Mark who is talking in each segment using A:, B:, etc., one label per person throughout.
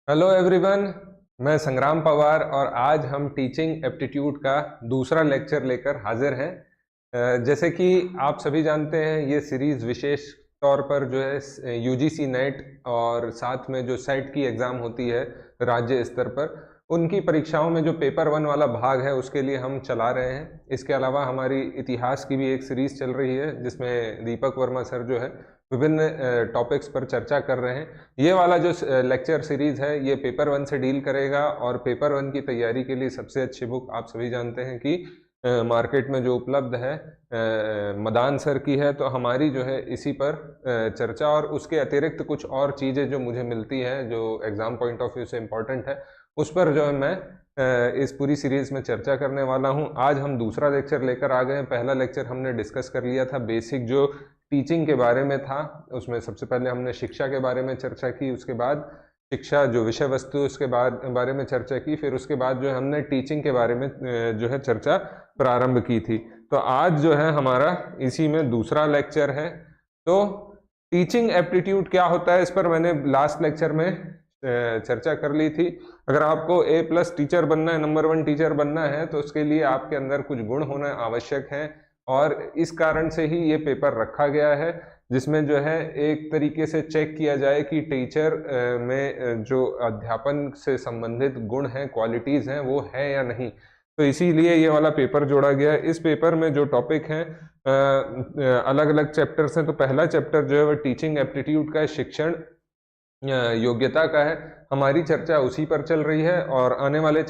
A: Hello everyone. मैं संग्राम पवार और आज हम टीचिंग एप्टीट्यूड का दूसरा लेक्चर लेकर हाजिर हैं। जैसे कि आप सभी जानते हैं, ये सीरीज़ विशेष तौर पर जो है यूजीसी नेट और साथ में जो सेट की एग्ज़ाम होती है राज्य स्तर पर, उनकी परीक्षाओं में जो पेपर 1 वाला भाग है उसके लिए हम चला रहे हैं। इसके अलावा हमारी इतिहास की भी एक सीरीज़ चल रही है जिसमें दीपक वर्मा सर जो है विभिन्न टॉपिक्स पर चर्चा कर रहे हैं। ये वाला जो लेक्चर सीरीज़ है ये पेपर 1 से डील करेगा और पेपर 1 की तैयारी के लिए सबसे अच्छी बुक आप सभी जानते हैं कि मार्केट में जो उपलब्ध है मदान सर की है। तो हमारी जो है इसी पर चर्चा और उसके अतिरिक्त कुछ और चीज़ें जो मुझे मिलती हैं जो एग्ज़ाम पॉइंट ऑफ व्यू से इम्पोर्टेंट है, उस पर जो है मैं इस पूरी सीरीज़ में चर्चा करने वाला हूं। आज हम दूसरा लेक्चर लेकर आ गए हैं। पहला लेक्चर हमने डिस्कस कर लिया था बेसिक जो टीचिंग के बारे में था, उसमें सबसे पहले हमने शिक्षा के बारे में चर्चा की, उसके बाद शिक्षा जो विषय वस्तु उसके बारे में चर्चा की, फिर उसके बाद जो है हमने टीचिंग के बारे में जो है चर्चा प्रारंभ की थी। तो आज जो है हमारा इसी में दूसरा लेक्चर है। तो टीचिंग एप्टीट्यूड क्या होता है, इस पर मैंने लास्ट लेक्चर में चर्चा कर ली थी। अगर आपको A+ टीचर बनना है, नंबर 1 टीचर बनना है, तो उसके लिए आपके अंदर कुछ गुण होना आवश्यक है और इस कारण से ही ये पेपर रखा गया है, जिसमें जो है एक तरीके से चेक किया जाए कि टीचर में जो अध्यापन से संबंधित गुण हैं, क्वालिटीज़ हैं, वो है या नहीं। तो इसीलिए ये वाला पेपर जोड़ा गया। इस पेपर में जो टॉपिक हैं अलग अलग चैप्टर्स हैं। तो पहला चैप्टर जो है वो टीचिंग एप्टीट्यूड का है, शिक्षण योग्यता का है। हमारी चर्चा उसी पर चल रही है और आने वाले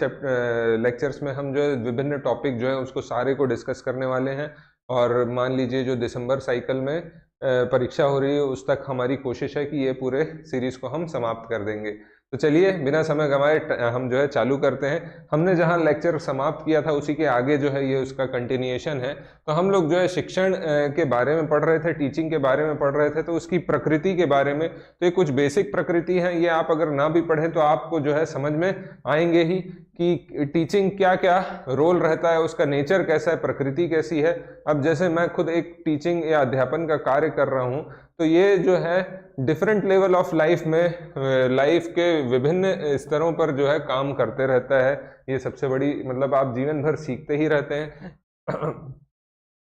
A: लेक्चर्स में हम जो है विभिन्न टॉपिक जो है उसको सारे को डिस्कस करने वाले हैं। और मान लीजिए जो दिसंबर साइकिल में परीक्षा हो रही है उस तक हमारी कोशिश है कि ये पूरे सीरीज को हम समाप्त कर देंगे। तो चलिए बिना समय गंवाए हम जो है चालू करते हैं। हमने जहां लेक्चर समाप्त किया था उसी के आगे जो है ये उसका कंटिन्यूएशन है। तो हम लोग जो है शिक्षण के बारे में पढ़ रहे थे, टीचिंग के बारे में पढ़ रहे थे, तो उसकी प्रकृति के बारे में। तो ये कुछ बेसिक प्रकृति है, ये आप अगर ना भी पढ़ें तो आपको जो है समझ में आएंगे ही कि टीचिंग क्या क्या रोल रहता है, उसका नेचर कैसा है, प्रकृति कैसी है। अब जैसे मैं खुद एक टीचिंग या अध्यापन का कार्य कर रहा हूँ, तो ये जो है डिफरेंट लेवल ऑफ लाइफ में लाइफ के विभिन्न स्तरों पर जो है काम करते रहता है। ये सबसे बड़ी मतलब आप जीवन भर सीखते ही रहते हैं।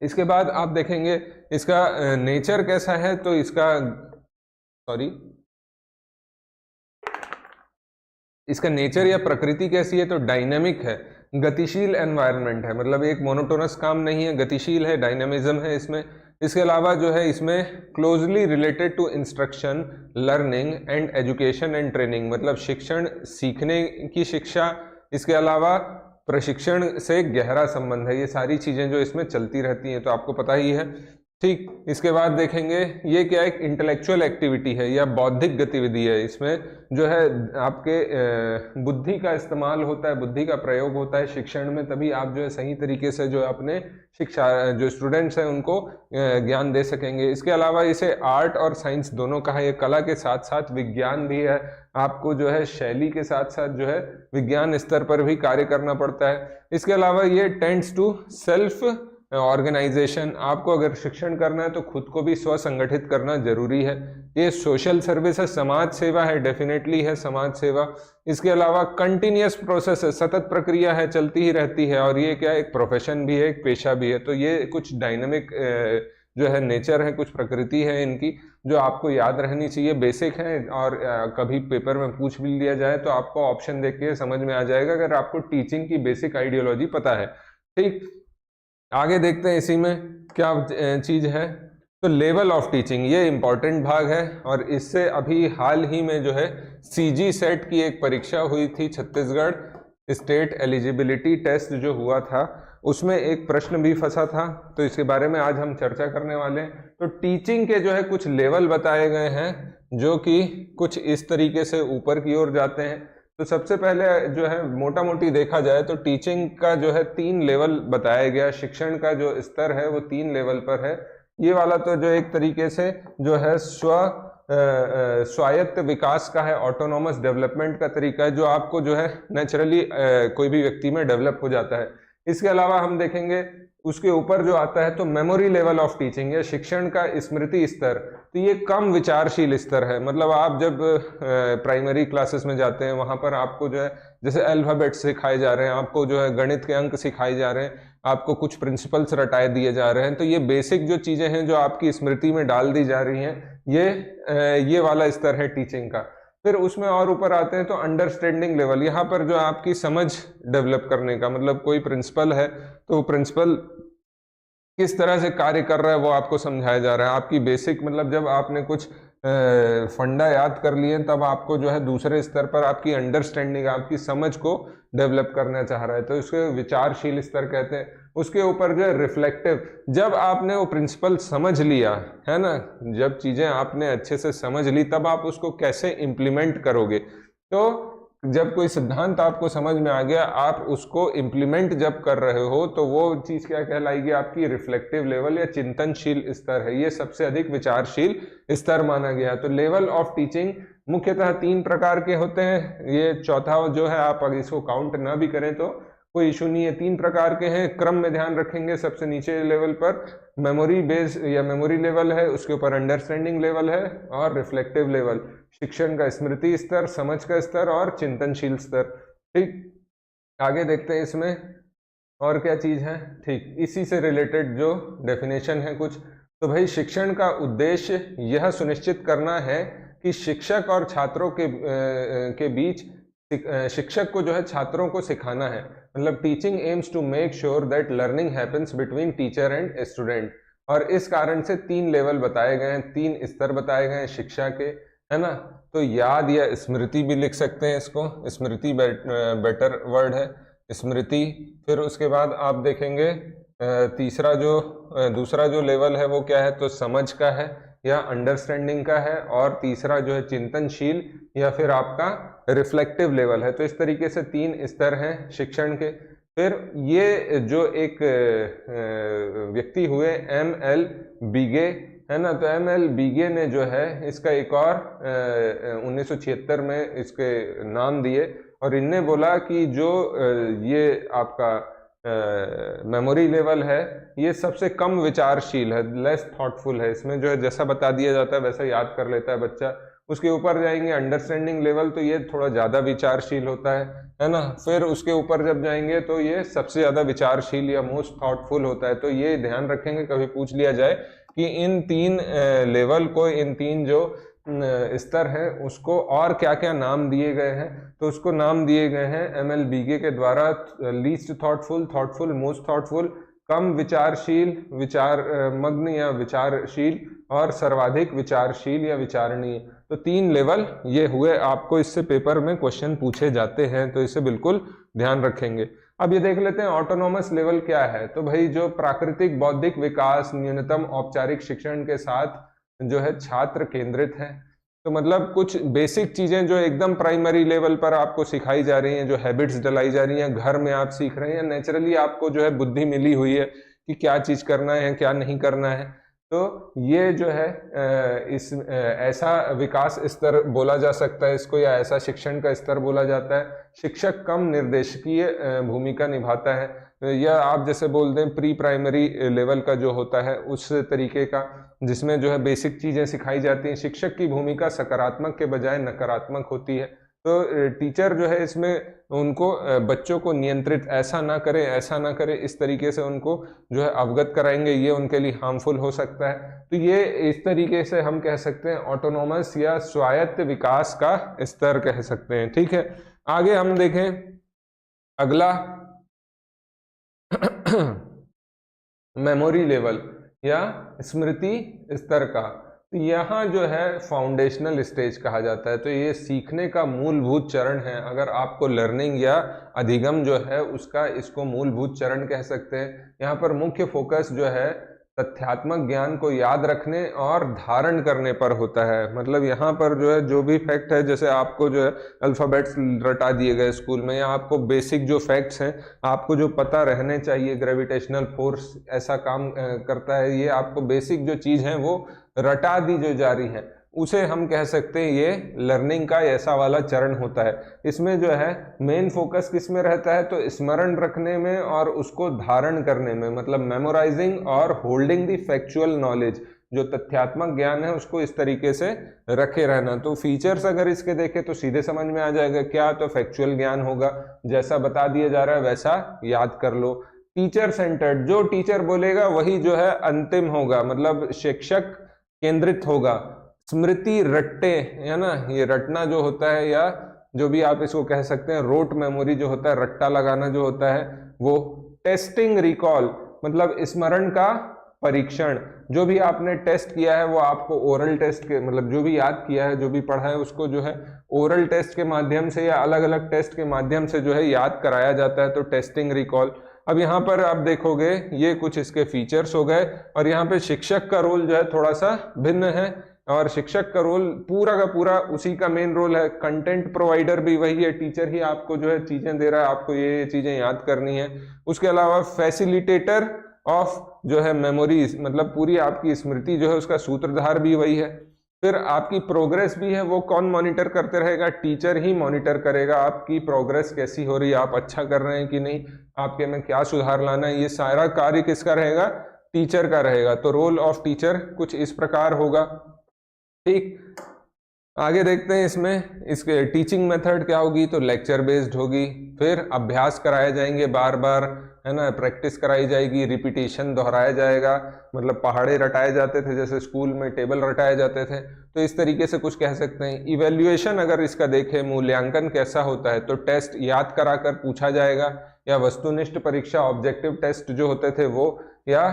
A: इसके बाद आप देखेंगे इसका नेचर कैसा है, तो इसका नेचर या प्रकृति कैसी है, तो डायनेमिक है, गतिशील एनवायरनमेंट है। मतलब एक मोनोटोनस काम नहीं है, गतिशील है, डायनेमिज्म है इसमें। इसके अलावा जो है इसमें closely related to instruction, learning and education and training, मतलब शिक्षण, सीखने की शिक्षा, इसके अलावा प्रशिक्षण से गहरा संबंध है। ये सारी चीजें जो इसमें चलती रहती हैं, तो आपको पता ही है। ठीक, इसके बाद देखेंगे ये क्या एक इंटेलेक्चुअल एक्टिविटी है या बौद्धिक गतिविधि है। इसमें जो है आपके बुद्धि का इस्तेमाल होता है, बुद्धि का प्रयोग होता है शिक्षण में, तभी आप जो है सही तरीके से जो अपने शिक्षा जो स्टूडेंट्स हैं उनको ज्ञान दे सकेंगे। इसके अलावा इसे आर्ट और साइंस दोनों का है, ये कला के साथ साथ विज्ञान भी है। आपको जो है शैली के साथ साथ जो है विज्ञान स्तर पर भी कार्य करना पड़ता है। इसके अलावा ये टेंड्स टू सेल्फ ऑर्गेनाइजेशन, आपको अगर शिक्षण करना है तो खुद को भी स्व संगठित करना जरूरी है। ये सोशल सर्विस है, समाज सेवा है, डेफिनेटली है समाज सेवा। इसके अलावा कंटिन्यूअस प्रोसेस है, सतत प्रक्रिया है, चलती ही रहती है। और ये क्या एक प्रोफेशन भी है, एक पेशा भी है। तो ये कुछ डायनेमिक जो है नेचर है, कुछ प्रकृति है इनकी, जो आपको याद रहनी चाहिए, बेसिक है। और कभी पेपर में पूछ भी लिया जाए तो आपको ऑप्शन देख के समझ में आ जाएगा अगर आपको टीचिंग की बेसिक आइडियोलॉजी पता है। ठीक, आगे देखते हैं इसी में क्या चीज है। तो लेवल ऑफ टीचिंग ये इंपॉर्टेंट भाग है और इससे अभी हाल ही में जो है CG सेट की एक परीक्षा हुई थी, छत्तीसगढ़ स्टेट एलिजिबिलिटी टेस्ट जो हुआ था, उसमें एक प्रश्न भी फंसा था। तो इसके बारे में आज हम चर्चा करने वाले हैं। तो टीचिंग के जो है कुछ लेवल बताए गए हैं जो कि कुछ इस तरीके से ऊपर की ओर जाते हैं। तो सबसे पहले जो है मोटा मोटी देखा जाए तो टीचिंग का जो है 3 लेवल बताया गया। शिक्षण का जो स्तर है वो 3 लेवल पर है। ये वाला तो जो एक तरीके से जो है स्वायत्त विकास का है, ऑटोनॉमस डेवलपमेंट का तरीका है, जो आपको जो है नेचुरली कोई भी व्यक्ति में डेवलप हो जाता है। इसके अलावा हम देखेंगे उसके ऊपर जो आता है तो मेमोरी लेवल ऑफ टीचिंग या शिक्षण का स्मृति स्तर, तो ये कम विचारशील स्तर है। मतलब आप जब प्राइमरी क्लासेस में जाते हैं वहां पर आपको जो है जैसे अल्फाबेट सिखाए जा रहे हैं, आपको जो है गणित के अंक सिखाए जा रहे हैं, आपको कुछ प्रिंसिपल्स रटाए दिए जा रहे हैं, तो ये बेसिक जो चीजें हैं जो आपकी स्मृति में डाल दी जा रही हैं, ये वाला स्तर है टीचिंग का। फिर उसमें और ऊपर आते हैं तो अंडरस्टैंडिंग लेवल, यहाँ पर जो आपकी समझ डेवलप करने का, मतलब कोई प्रिंसिपल है तो प्रिंसिपल किस तरह से कार्य कर रहा है वो आपको समझाया जा रहा है। आपकी बेसिक, मतलब जब आपने कुछ फंडा याद कर लिए तब आपको जो है दूसरे स्तर पर आपकी अंडरस्टैंडिंग, आपकी समझ को डेवलप करना चाह रहा है, तो इसको विचारशील स्तर कहते हैं। उसके ऊपर जो है रिफ्लेक्टिव, जब आपने वो प्रिंसिपल समझ लिया है ना, जब चीजें आपने अच्छे से समझ ली तब आप उसको कैसे इम्प्लीमेंट करोगे। तो जब कोई सिद्धांत आपको समझ में आ गया, आप उसको इम्प्लीमेंट जब कर रहे हो तो वो चीज क्या कहलाएगी, आपकी रिफ्लेक्टिव लेवल या चिंतनशील स्तर है। ये सबसे अधिक विचारशील स्तर माना गया। तो लेवल ऑफ टीचिंग मुख्यतः 3 प्रकार के होते हैं। ये चौथा जो है, आप अगर इसको काउंट ना भी करें तो कोई इशू नहीं है। 3 प्रकार के हैं, क्रम में ध्यान रखेंगे। सबसे नीचे लेवल पर मेमोरी बेस या मेमोरी लेवल है, उसके ऊपर अंडरस्टैंडिंग लेवल है और रिफ्लेक्टिव लेवल, शिक्षण का स्मृति स्तर, समझ का स्तर और चिंतनशील स्तर। ठीक, आगे देखते हैं इसमें और क्या चीज है। ठीक, इसी से रिलेटेड जो डेफिनेशन है कुछ, तो भाई शिक्षण का उद्देश्य यह सुनिश्चित करना है कि शिक्षक और छात्रों के बीच, शिक्षक को जो है छात्रों को सिखाना है। मतलब teaching aims to make sure that learning happens between teacher and student. और इस कारण से 3 लेवल बताए गए हैं, 3 स्तर बताए गए हैं शिक्षा के, है ना। तो याद या स्मृति भी लिख सकते हैं इसको, स्मृति बेटर वर्ड है, स्मृति। फिर उसके बाद आप देखेंगे दूसरा जो लेवल है वो क्या है, तो समझ का है या अंडरस्टैंडिंग का है, और तीसरा जो है चिंतनशील या फिर आपका रिफ्लेक्टिव लेवल है। तो इस तरीके से 3 स्तर हैं शिक्षण के। फिर ये जो एक व्यक्ति हुए ML बीगे, है ना, तो ML बीगे ने जो है इसका एक और 1976 में इसके नाम दिए, और इनने बोला कि जो ये आपका मेमोरी लेवल है ये सबसे कम विचारशील है, लेस थॉटफुल है। इसमें जो है जैसा बता दिया जाता है वैसा याद कर लेता है बच्चा। उसके ऊपर जाएंगे अंडरस्टैंडिंग लेवल, तो ये थोड़ा ज्यादा विचारशील होता है ना। फिर उसके ऊपर जब जाएंगे तो ये सबसे ज्यादा विचारशील या मोस्ट थॉटफुल होता है। तो ये ध्यान रखेंगे, कभी पूछ लिया जाए कि इन 3 लेवल को, इन 3 जो स्तर है उसको और क्या क्या नाम दिए गए हैं, तो उसको नाम दिए गए हैं ML बीगे के द्वारा। लीस्ट थॉटफुल, मोस्ट थॉटफुल, कम विचारशील, विचार मग्न या विचारशील, और सर्वाधिक विचारशील या विचारणीय। तो 3 लेवल ये हुए। आपको इससे पेपर में क्वेश्चन पूछे जाते हैं, तो इसे बिल्कुल ध्यान रखेंगे। अब ये देख लेते हैं ऑटोनोमस लेवल क्या है। तो भाई जो प्राकृतिक बौद्धिक विकास न्यूनतम औपचारिक शिक्षण के साथ जो है छात्र केंद्रित है। तो मतलब कुछ बेसिक चीजें जो एकदम प्राइमरी लेवल पर आपको सिखाई जा रही हैं, जो हैबिट्स डलाई जा रही हैं, घर में आप सीख रहे हैं, नेचुरली आपको जो है बुद्धि मिली हुई है कि क्या चीज करना है क्या नहीं करना है। तो ये जो है ऐसा विकास स्तर बोला जा सकता है इसको, या ऐसा शिक्षण का स्तर बोला जाता है। शिक्षक कम निर्देशकीय भूमिका निभाता है, या आप जैसे बोल दें प्री प्राइमरी लेवल का जो होता है उस तरीके का, जिसमें जो है बेसिक चीजें सिखाई जाती हैं। शिक्षक की भूमिका सकारात्मक के बजाय नकारात्मक होती है। तो टीचर जो है इसमें उनको बच्चों को नियंत्रित ऐसा ना करे, इस तरीके से उनको जो है अवगत कराएंगे, ये उनके लिए हार्मफुल हो सकता है। तो ये इस तरीके से हम कह सकते हैं ऑटोनोमस या स्वायत्त विकास का स्तर कह सकते हैं। ठीक है, आगे हम देखें अगला मेमोरी लेवल या स्मृति स्तर का। तो यहाँ जो है फाउंडेशनल स्टेज कहा जाता है। तो ये सीखने का मूलभूत चरण है। अगर आपको लर्निंग या अधिगम जो है उसका, इसको मूलभूत चरण कह सकते हैं। यहाँ पर मुख्य फोकस जो है तथ्यात्मक ज्ञान को याद रखने और धारण करने पर होता है। मतलब यहाँ पर जो है जो भी फैक्ट है, जैसे आपको जो है अल्फ़ाबेट्स रटा दिए गए स्कूल में, या आपको बेसिक जो फैक्ट्स हैं आपको जो पता रहने चाहिए, ग्रेविटेशनल फोर्स ऐसा काम करता है, ये आपको बेसिक जो चीज़ है वो रटा दी जो जा रही है, उसे हम कह सकते हैं ये लर्निंग का ऐसा वाला चरण होता है। इसमें जो है मेन फोकस किस में रहता है, तो स्मरण रखने में और उसको धारण करने में, मतलब मेमोराइजिंग और होल्डिंग द फैक्चुअल नॉलेज, जो तथ्यात्मक ज्ञान है उसको इस तरीके से रखे रहना। तो फीचर्स अगर इसके देखें तो सीधे समझ में आ जाएगा क्या, तो फैक्चुअल ज्ञान होगा, जैसा बता दिया जा रहा है वैसा याद कर लो। टीचर सेंटर्ड, जो टीचर बोलेगा वही जो है अंतिम होगा, मतलब शिक्षक केंद्रित होगा। स्मृति रट्टे, है ना, ये रटना जो होता है, या जो भी आप इसको कह सकते हैं, रोट मेमोरी जो होता है, रट्टा लगाना जो होता है वो। टेस्टिंग रिकॉल, मतलब स्मरण का परीक्षण, जो भी आपने टेस्ट किया है वो आपको ओरल टेस्ट के, मतलब जो भी याद किया है, जो भी पढ़ा है उसको जो है ओरल टेस्ट के माध्यम से या अलग अलग टेस्ट के माध्यम से जो है याद कराया जाता है, तो टेस्टिंग रिकॉल। अब यहाँ पर आप देखोगे ये कुछ इसके फीचर्स हो गए, और यहाँ पे शिक्षक का रोल जो है थोड़ा सा भिन्न है, और शिक्षक का रोल पूरा का पूरा उसी का मेन रोल है। कंटेंट प्रोवाइडर भी वही है, टीचर ही आपको जो है चीजें दे रहा है, आपको ये चीजें याद करनी है। उसके अलावा फैसिलिटेटर ऑफ जो है मेमोरीज, मतलब पूरी आपकी स्मृति जो है उसका सूत्रधार भी वही है। फिर आपकी प्रोग्रेस भी है, वो कौन मॉनिटर करते रहेगा, टीचर ही मॉनिटर करेगा आपकी प्रोग्रेस कैसी हो रही है, आप अच्छा कर रहे हैं कि नहीं, आपके में क्या सुधार लाना है, ये सारा कार्य किसका रहेगा, टीचर का रहेगा। तो रोल ऑफ टीचर कुछ इस प्रकार होगा। ठीक, आगे देखते हैं इसमें इसके टीचिंग मेथड क्या होगी, तो लेक्चर बेस्ड होगी। फिर अभ्यास कराए जाएंगे बार बार, है ना, प्रैक्टिस कराई जाएगी, रिपीटेशन दोहराया जाएगा, मतलब पहाड़े रटाए जाते थे जैसे स्कूल में टेबल रटाए जाते थे, तो इस तरीके से कुछ कह सकते हैं। इवैल्यूएशन अगर इसका देखें, मूल्यांकन कैसा होता है, तो टेस्ट याद कराकर पूछा जाएगा, या वस्तुनिष्ठ परीक्षा ऑब्जेक्टिव टेस्ट जो होते थे वो, या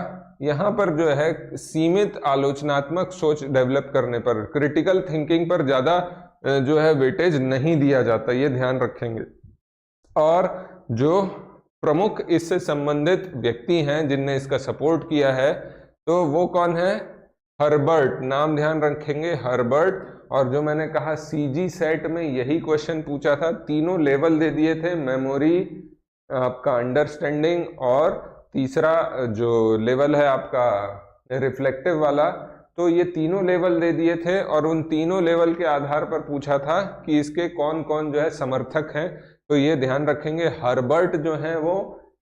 A: यहाँ पर जो है सीमित आलोचनात्मक सोच डेवलप करने पर, क्रिटिकल थिंकिंग पर ज्यादा जो है वेटेज नहीं दिया जाता, ये ध्यान रखेंगे। और जो प्रमुख इससे संबंधित व्यक्ति हैं जिनने इसका सपोर्ट किया है, तो वो कौन है, हर्बर्ट, नाम ध्यान रखेंगे, हर्बर्ट। और जो मैंने कहा सीजी सेट में यही क्वेश्चन पूछा था, तीनों लेवल दे दिए थे, मेमोरी, आपका अंडरस्टैंडिंग, और तीसरा जो लेवल है आपका रिफ्लेक्टिव वाला, तो ये तीनों लेवल दे दिए थे, और उन तीनों लेवल के आधार पर पूछा था कि इसके कौन कौन जो है समर्थक हैं। तो ये ध्यान रखेंगे, हर्बर्ट जो है वो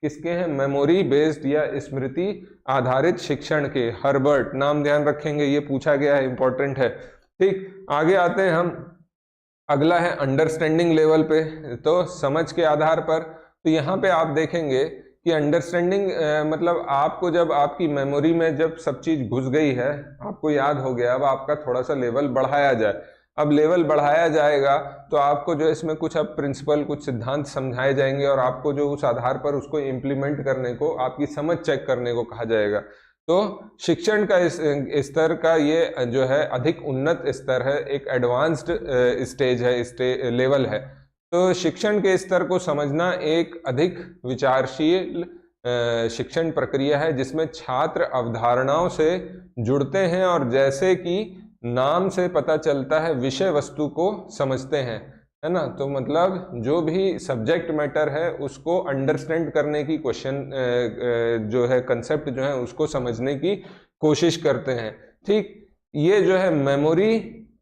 A: किसके हैं, मेमोरी बेस्ड या स्मृति आधारित शिक्षण के, हर्बर्ट नाम ध्यान रखेंगे, ये पूछा गया है, इंपॉर्टेंट है। ठीक, आगे आते हैं हम, अगला है अंडरस्टैंडिंग लेवल पे, तो समझ के आधार पर। तो यहाँ पे आप देखेंगे कि अंडरस्टैंडिंग मतलब आपको जब आपकी मेमोरी में जब सब चीज घुस गई है, आपको याद हो गया, अब आपका थोड़ा सा लेवल बढ़ाया जाए। अब लेवल बढ़ाया जाएगा तो आपको जो इसमें कुछ अब प्रिंसिपल, कुछ सिद्धांत समझाए जाएंगे, और आपको जो उस आधार पर उसको इम्प्लीमेंट करने को, आपकी समझ चेक करने को कहा जाएगा। तो शिक्षण का इस स्तर का ये जो है अधिक उन्नत स्तर है, एक एडवांस्ड स्टेज है, लेवल है। तो शिक्षण के स्तर को समझना एक अधिक विचारशील शिक्षण प्रक्रिया है, जिसमें छात्र अवधारणाओं से जुड़ते हैं और जैसे कि नाम से पता चलता है विषय वस्तु को समझते हैं, है ना। तो मतलब जो भी सब्जेक्ट मैटर है उसको अंडरस्टैंड करने की क्वेश्चन जो है, कंसेप्ट जो है उसको समझने की कोशिश करते हैं। ठीक, ये जो है memory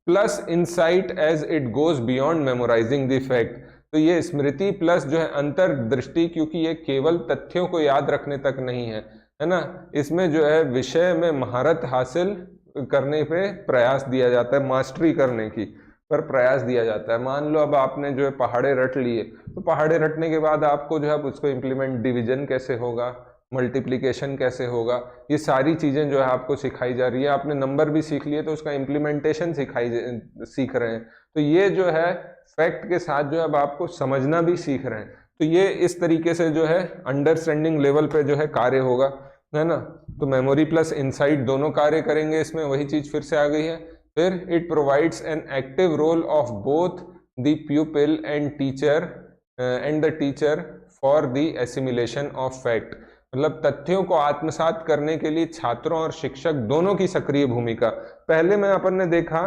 A: plus insight as it goes beyond memorising the fact. तो ये स्मृति प्लस जो है अंतर्दृष्टि, क्योंकि ये केवल तथ्यों को याद रखने तक नहीं है ना, इसमें जो है विषय में महारत हासिल करने पे प्रयास दिया जाता है, मास्टरी करने की पर प्रयास दिया जाता है। मान लो अब आपने जो है पहाड़े रट लिए, तो पहाड़े रटने के बाद आपको जो है उसको इम्प्लीमेंट, डिवीजन कैसे होगा, मल्टीप्लिकेशन कैसे होगा, ये सारी चीजें जो है आपको सिखाई जा रही है। आपने नंबर भी सीख लिए तो उसका इम्प्लीमेंटेशन सीख रहे हैं। तो ये जो है फैक्ट के साथ जो है अब आपको समझना भी सीख रहे हैं। तो ये इस तरीके से जो है अंडरस्टैंडिंग लेवल पे जो है कार्य होगा, है ना। तो मेमोरी प्लस इंसाइट दोनों कार्य करेंगे इसमें, वही चीज फिर से आ गई है। फिर it provides an active role of both the pupil and the teacher for the assimilation of fact. मतलब तथ्यों को आत्मसात करने के लिए छात्रों और शिक्षक दोनों की सक्रिय भूमिका। पहले में अपन ने देखा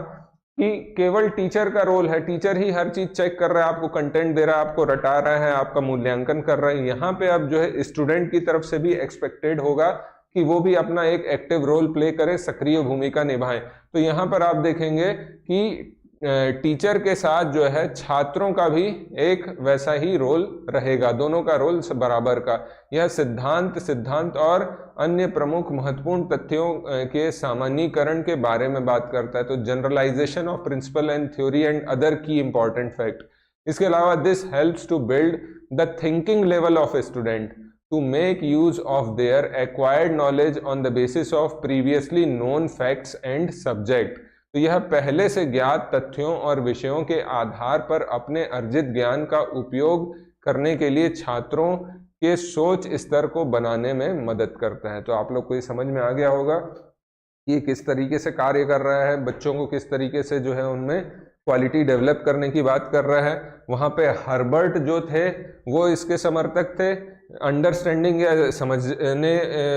A: कि केवल टीचर का रोल है, टीचर ही हर चीज चेक कर रहा है, आपको कंटेंट दे रहा है, आपको रटा रहा है, आपका मूल्यांकन कर रहा है। यहाँ पे अब जो है स्टूडेंट की तरफ से भी एक्सपेक्टेड होगा कि वो भी अपना एक एक्टिव रोल प्ले करें, सक्रिय भूमिका निभाएं। तो यहाँ पर आप देखेंगे कि टीचर के साथ जो है छात्रों का भी एक वैसा ही रोल रहेगा, दोनों का रोल बराबर का। यह सिद्धांत और अन्य प्रमुख महत्वपूर्ण तथ्यों के सामान्यीकरण के बारे में बात करता है। तो generalisation of principle and theory and other key important fact. इसके अलावा this helps to build the thinking level of a student to make use of their acquired knowledge on the basis of previously known facts and subject। तो यह पहले से ज्ञात तथ्यों और विषयों के आधार पर अपने अर्जित ज्ञान का उपयोग करने के लिए छात्रों के सोच स्तर को बनाने में मदद करता है। तो आप लोग को ये समझ में आ गया होगा ये किस तरीके से कार्य कर रहा है, बच्चों को किस तरीके से जो है उनमें क्वालिटी डेवलप करने की बात कर रहा है। वहाँ पे हर्बर्ट जो थे वो इसके समर्थक थे। अंडरस्टैंडिंग या समझने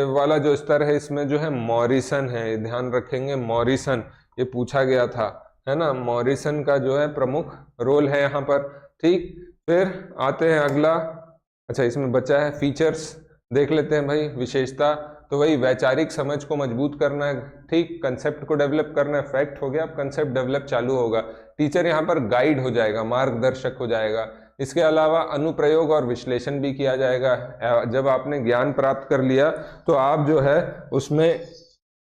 A: वाला जो स्तर है इसमें जो है मॉरिसन है, ध्यान रखेंगे मॉरिसन, ये पूछा गया था, है ना, मॉरिसन का जो है प्रमुख रोल है यहाँ पर। ठीक, फिर आते हैं अगला, अच्छा इसमें बचा है फीचर्स, देख लेते हैं भाई। विशेषता तो वही वैचारिक समझ को मजबूत करना है, ठीक, कंसेप्ट को डेवलप करना है, फैक्ट हो गया, अब कंसेप्ट डेवलप चालू होगा। टीचर यहाँ पर गाइड हो जाएगा, मार्गदर्शक हो जाएगा। इसके अलावा अनुप्रयोग और विश्लेषण भी किया जाएगा। जब आपने ज्ञान प्राप्त कर लिया तो आप जो है उसमें,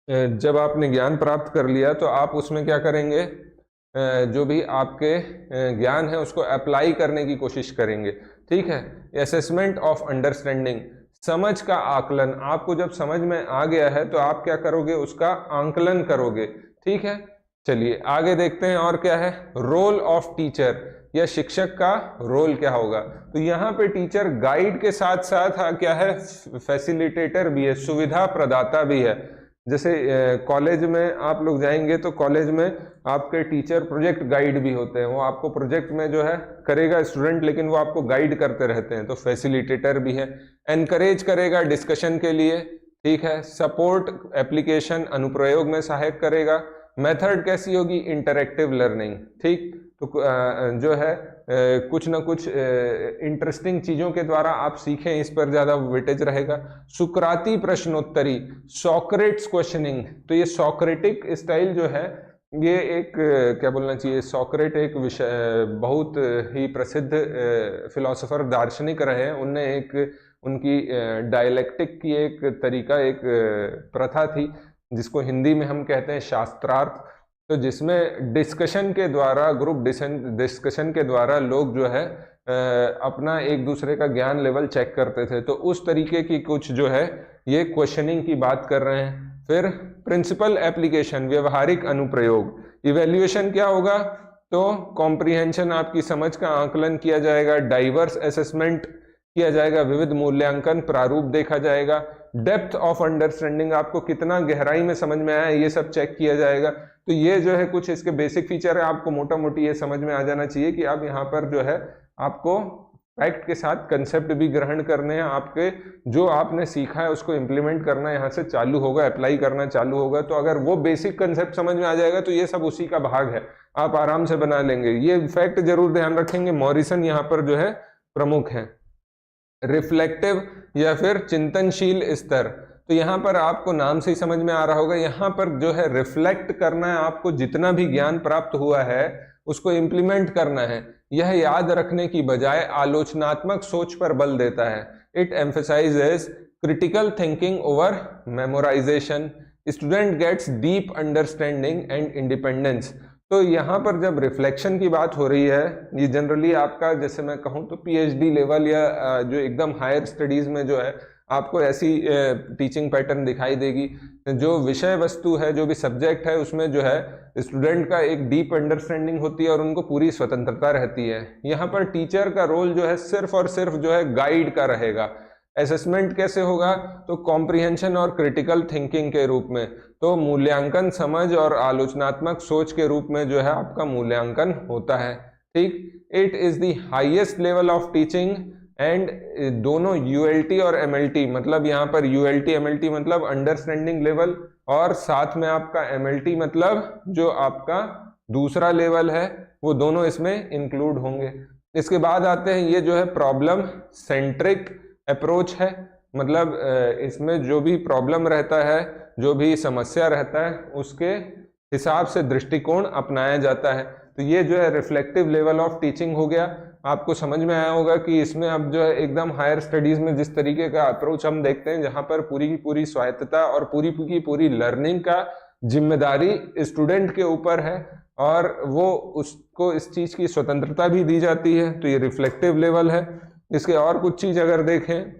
A: जब आपने ज्ञान प्राप्त कर लिया तो आप उसमें क्या करेंगे, जो भी आपके ज्ञान है उसको अप्लाई करने की कोशिश करेंगे। ठीक है, असेसमेंट ऑफ अंडरस्टैंडिंग, समझ का आकलन। आपको जब समझ में आ गया है तो आप क्या करोगे, उसका आंकलन करोगे। ठीक है, चलिए आगे देखते हैं और क्या है। रोल ऑफ टीचर या शिक्षक का रोल क्या होगा। तो यहाँ पे टीचर गाइड के साथ साथ क्या है, फैसिलिटेटर भी है, सुविधा प्रदाता भी है। जैसे कॉलेज में आप लोग जाएंगे तो कॉलेज में आपके टीचर प्रोजेक्ट गाइड भी होते हैं, वो आपको प्रोजेक्ट में जो है करेगा स्टूडेंट, लेकिन वो आपको गाइड करते रहते हैं, तो फैसिलिटेटर भी है। एनकरेज करेगा डिस्कशन के लिए, ठीक है। सपोर्ट एप्लीकेशन, अनुप्रयोग में सहायक करेगा। मेथड कैसी होगी, इंटरेक्टिव लर्निंग, ठीक। तो जो है कुछ ना कुछ इंटरेस्टिंग चीजों के द्वारा आप सीखें, इस पर ज्यादा वेटेज रहेगा। सुकराती प्रश्नोत्तरी, सॉक्रेट्स क्वेश्चनिंग, तो ये सॉक्रेटिक स्टाइल जो है ये एक क्या बोलना चाहिए, सॉक्रेट एक विषय बहुत ही प्रसिद्ध फिलोसोफर दार्शनिक रहे हैं। उनने एक उनकी डायलेक्टिक की एक तरीका, एक प्रथा थी जिसको हिंदी में हम कहते हैं शास्त्रार्थ। तो जिसमें डिस्कशन के द्वारा, ग्रुप डिस्कशन के द्वारा लोग जो है अपना एक दूसरे का ज्ञान लेवल चेक करते थे। तो उस तरीके की कुछ जो है ये क्वेश्चनिंग की बात कर रहे हैं। फिर प्रिंसिपल एप्लीकेशन, व्यवहारिक अनुप्रयोग। इवेल्युएशन क्या होगा, तो कॉम्प्रिहेंशन, आपकी समझ का आकलन किया जाएगा। डाइवर्स असेसमेंट किया जाएगा, विविध मूल्यांकन प्रारूप देखा जाएगा। डेप्थ ऑफ अंडरस्टैंडिंग, आपको कितना गहराई में समझ में आया ये सब चेक किया जाएगा। तो ये जो है कुछ इसके बेसिक फीचर है, आपको मोटा मोटी ये समझ में आ जाना चाहिए कि आप यहाँ पर जो है आपको फैक्ट के साथ कंसेप्ट भी ग्रहण करने हैं, आपके जो आपने सीखा है उसको इम्प्लीमेंट करना यहाँ से चालू होगा, अप्लाई करना चालू होगा। तो अगर वो बेसिक कंसेप्ट समझ में आ जाएगा तो ये सब उसी का भाग है, आप आराम से बना लेंगे। ये फैक्ट जरूर ध्यान रखेंगे, मॉरिसन यहाँ पर जो है प्रमुख है। रिफ्लेक्टिव या फिर चिंतनशील स्तर, तो यहाँ पर आपको नाम से ही समझ में आ रहा होगा, यहाँ पर जो है रिफ्लेक्ट करना है, आपको जितना भी ज्ञान प्राप्त हुआ है उसको इम्प्लीमेंट करना है। यह याद रखने की बजाय आलोचनात्मक सोच पर बल देता है। It emphasises critical thinking over memorisation. Student gets deep understanding and independence. तो यहाँ पर जब रिफ्लेक्शन की बात हो रही है, ये जनरली आपका, जैसे मैं कहूँ तो पीएचडी लेवल या जो एकदम हायर स्टडीज में जो है आपको ऐसी टीचिंग पैटर्न दिखाई देगी। जो विषय वस्तु है, जो भी सब्जेक्ट है, उसमें जो है स्टूडेंट का एक डीप अंडरस्टैंडिंग होती है और उनको पूरी स्वतंत्रता रहती है। यहाँ पर टीचर का रोल जो है सिर्फ और सिर्फ जो है गाइड का रहेगा। असेसमेंट कैसे होगा, तो कॉम्प्रिहेंशन और क्रिटिकल थिंकिंग के रूप में। तो मूल्यांकन समझ और आलोचनात्मक सोच के रूप में जो है आपका मूल्यांकन होता है, ठीक। It is the highest level of teaching and दोनों यूएलटी और एमएलटी, मतलब यहाँ पर यूएलटी एमएलटी मतलब अंडरस्टैंडिंग लेवल, और साथ में आपका एमएलटी मतलब जो आपका दूसरा लेवल है, वो दोनों इसमें इंक्लूड होंगे। इसके बाद आते हैं ये जो है प्रॉब्लम सेंट्रिक अप्रोच है, मतलब इसमें जो भी प्रॉब्लम रहता है, जो भी समस्या रहता है, उसके हिसाब से दृष्टिकोण अपनाया जाता है। तो ये जो है रिफ्लेक्टिव लेवल ऑफ टीचिंग हो गया। आपको समझ में आया होगा कि इसमें अब जो है एकदम हायर स्टडीज में जिस तरीके का अप्रोच हम देखते हैं, जहां पर पूरी की पूरी स्वायत्तता और पूरी की पूरी लर्निंग का जिम्मेदारी स्टूडेंट के ऊपर है और वो उसको इस चीज की स्वतंत्रता भी दी जाती है, तो ये रिफ्लेक्टिव लेवल है। इसके और कुछ चीज अगर देखें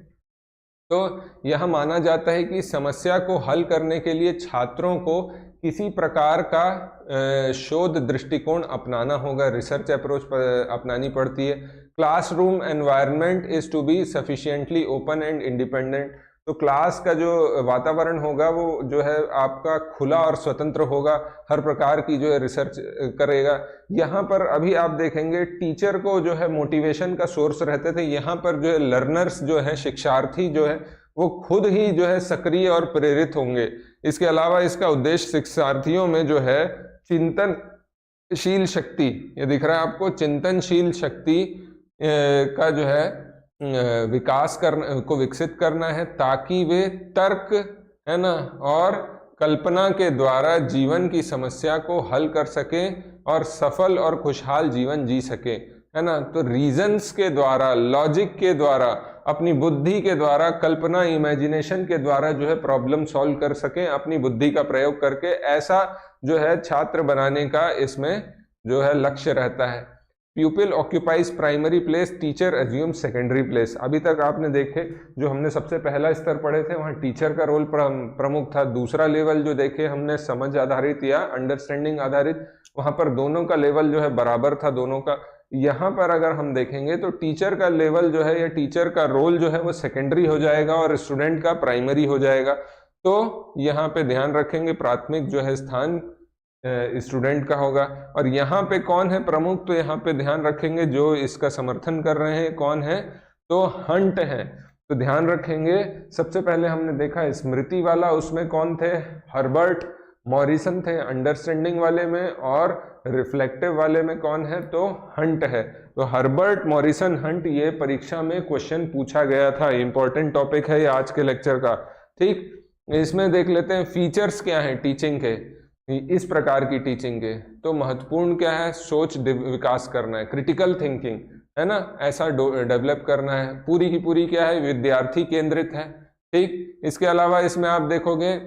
A: तो यह माना जाता है कि समस्या को हल करने के लिए छात्रों को किसी प्रकार का शोध दृष्टिकोण अपनाना होगा, रिसर्च अप्रोच अपनानी पड़ती है। Classroom environment is to be sufficiently open and independent. तो क्लास का जो वातावरण होगा वो जो है आपका खुला और स्वतंत्र होगा, हर प्रकार की जो है रिसर्च करेगा। यहाँ पर अभी आप देखेंगे टीचर को जो है मोटिवेशन का सोर्स रहते थे, यहाँ पर जो है लर्नर्स जो है, शिक्षार्थी जो है वो खुद ही जो है सक्रिय और प्रेरित होंगे। इसके अलावा इसका उद्देश्य शिक्षार्थियों में जो है चिंतनशील शक्ति, ये दिख रहा है आपको, चिंतनशील शक्ति का जो है विकास करना को विकसित करना है, ताकि वे तर्क है ना और कल्पना के द्वारा जीवन की समस्या को हल कर सकें और सफल और खुशहाल जीवन जी सके, है ना। तो रीजंस के द्वारा, लॉजिक के द्वारा, अपनी बुद्धि के द्वारा, कल्पना, इमेजिनेशन के द्वारा जो है प्रॉब्लम सॉल्व कर सकें, अपनी बुद्धि का प्रयोग करके, ऐसा जो है छात्र बनाने का इसमें जो है लक्ष्य रहता है। प्यूपिल occupies primary place, teacher assume secondary place. अभी तक आपने देखे जो हमने सबसे पहला स्तर पढ़े थे वहाँ टीचर का रोल प्रमुख था। दूसरा लेवल जो देखे हमने समझ आधारित या अंडरस्टैंडिंग आधारित, वहाँ पर दोनों का लेवल जो है बराबर था दोनों का। यहाँ पर अगर हम देखेंगे तो टीचर का लेवल जो है या टीचर का रोल जो है वो सेकेंडरी हो जाएगा और स्टूडेंट का प्राइमरी हो जाएगा। तो यहाँ पे ध्यान रखेंगे प्राथमिक जो है स्थान स्टूडेंट का होगा। और यहाँ पे कौन है प्रमुख, तो यहाँ पे ध्यान रखेंगे जो इसका समर्थन कर रहे हैं कौन है, तो हंट है। तो ध्यान रखेंगे सबसे पहले हमने देखा स्मृति वाला, उसमें कौन थे, हर्बर्ट मॉरिसन थे अंडरस्टैंडिंग वाले में, और रिफ्लेक्टिव वाले में कौन है, तो हंट है। तो हर्बर्ट मॉरिसन हंट, ये परीक्षा में क्वेश्चन पूछा गया था, इंपॉर्टेंट टॉपिक है ये आज के लेक्चर का। ठीक, इसमें देख लेते हैं फीचर्स क्या है टीचिंग के, इस प्रकार की टीचिंग के। तो महत्वपूर्ण क्या है, सोच विकास करना है, क्रिटिकल थिंकिंग, है ना, ऐसा डेवलप करना है। पूरी की पूरी क्या है, विद्यार्थी केंद्रित है। ठीक, इसके अलावा इसमें आप देखोगे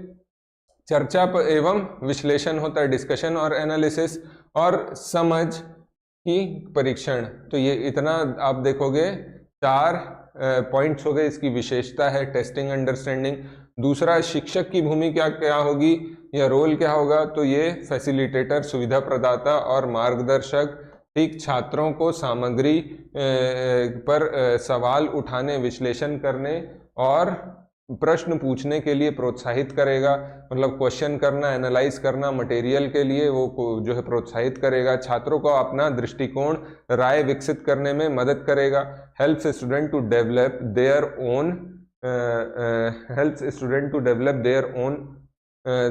A: चर्चा एवं विश्लेषण होता है, डिस्कशन और एनालिसिस, और समझ की परीक्षण। तो ये इतना आप देखोगे 4 पॉइंट्स हो गए, इसकी विशेषता है टेस्टिंग अंडरस्टैंडिंग। दूसरा, शिक्षक की भूमिका क्या होगी या रोल क्या होगा, तो ये फैसिलिटेटर, सुविधा प्रदाता और मार्गदर्शक। ठीक, छात्रों को सामग्री पर सवाल उठाने, विश्लेषण करने और प्रश्न पूछने के लिए प्रोत्साहित करेगा, मतलब क्वेश्चन करना, एनालाइज करना मटेरियल के लिए वो जो है प्रोत्साहित करेगा। छात्रों को अपना दृष्टिकोण, राय विकसित करने में मदद करेगा। Helps student to develop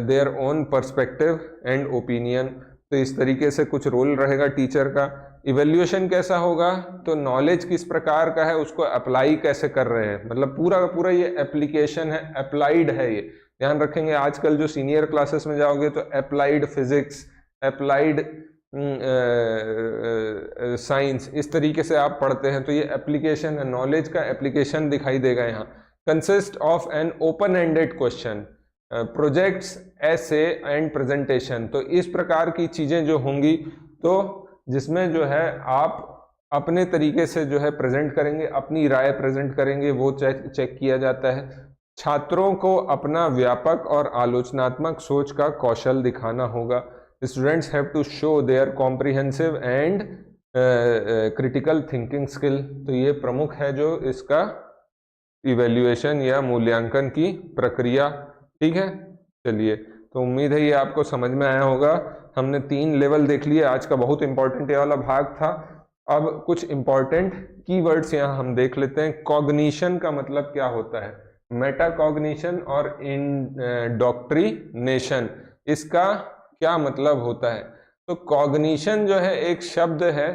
A: their own perspective and opinion. तो इस तरीके से कुछ रोल रहेगा टीचर का। इवेल्युएशन कैसा होगा, तो नॉलेज किस प्रकार का है, उसको अप्लाई कैसे कर रहे हैं, मतलब पूरा का पूरा ये एप्लीकेशन है, अप्लाइड है। ये ध्यान रखेंगे, आजकल जो सीनियर क्लासेस में जाओगे तो अप्लाइड फिजिक्स, अप्लाइड साइंस, इस तरीके से आप पढ़ते हैं। तो ये एप्लीकेशन है, नॉलेज का एप्लीकेशन दिखाई देगा यहाँ। Consist of an open ended question, projects, ऐसे एंड प्रेजेंटेशन। तो इस प्रकार की चीजें जो होंगी, तो जिसमें जो है आप अपने तरीके से जो है प्रेजेंट करेंगे, अपनी राय प्रेजेंट करेंगे, वो चेक किया जाता है। छात्रों को अपना व्यापक और आलोचनात्मक सोच का कौशल दिखाना होगा। Students have to show their comprehensive and critical thinking skill. तो ये प्रमुख है जो इसका इवेल्युएशन या मूल्यांकन की प्रक्रिया। ठीक है, चलिए, तो उम्मीद है ये आपको समझ में आया होगा। हमने 3 लेवल देख लिए, आज का बहुत इंपॉर्टेंट ये वाला भाग था। अब कुछ इंपॉर्टेंट कीवर्ड्स यहाँ हम देख लेते हैं। कॉग्निशन का मतलब क्या होता है, मेटाकॉग्निशन और इंडोक्ट्रिनेशन, इसका क्या मतलब होता है। तो कॉग्निशन जो है एक शब्द है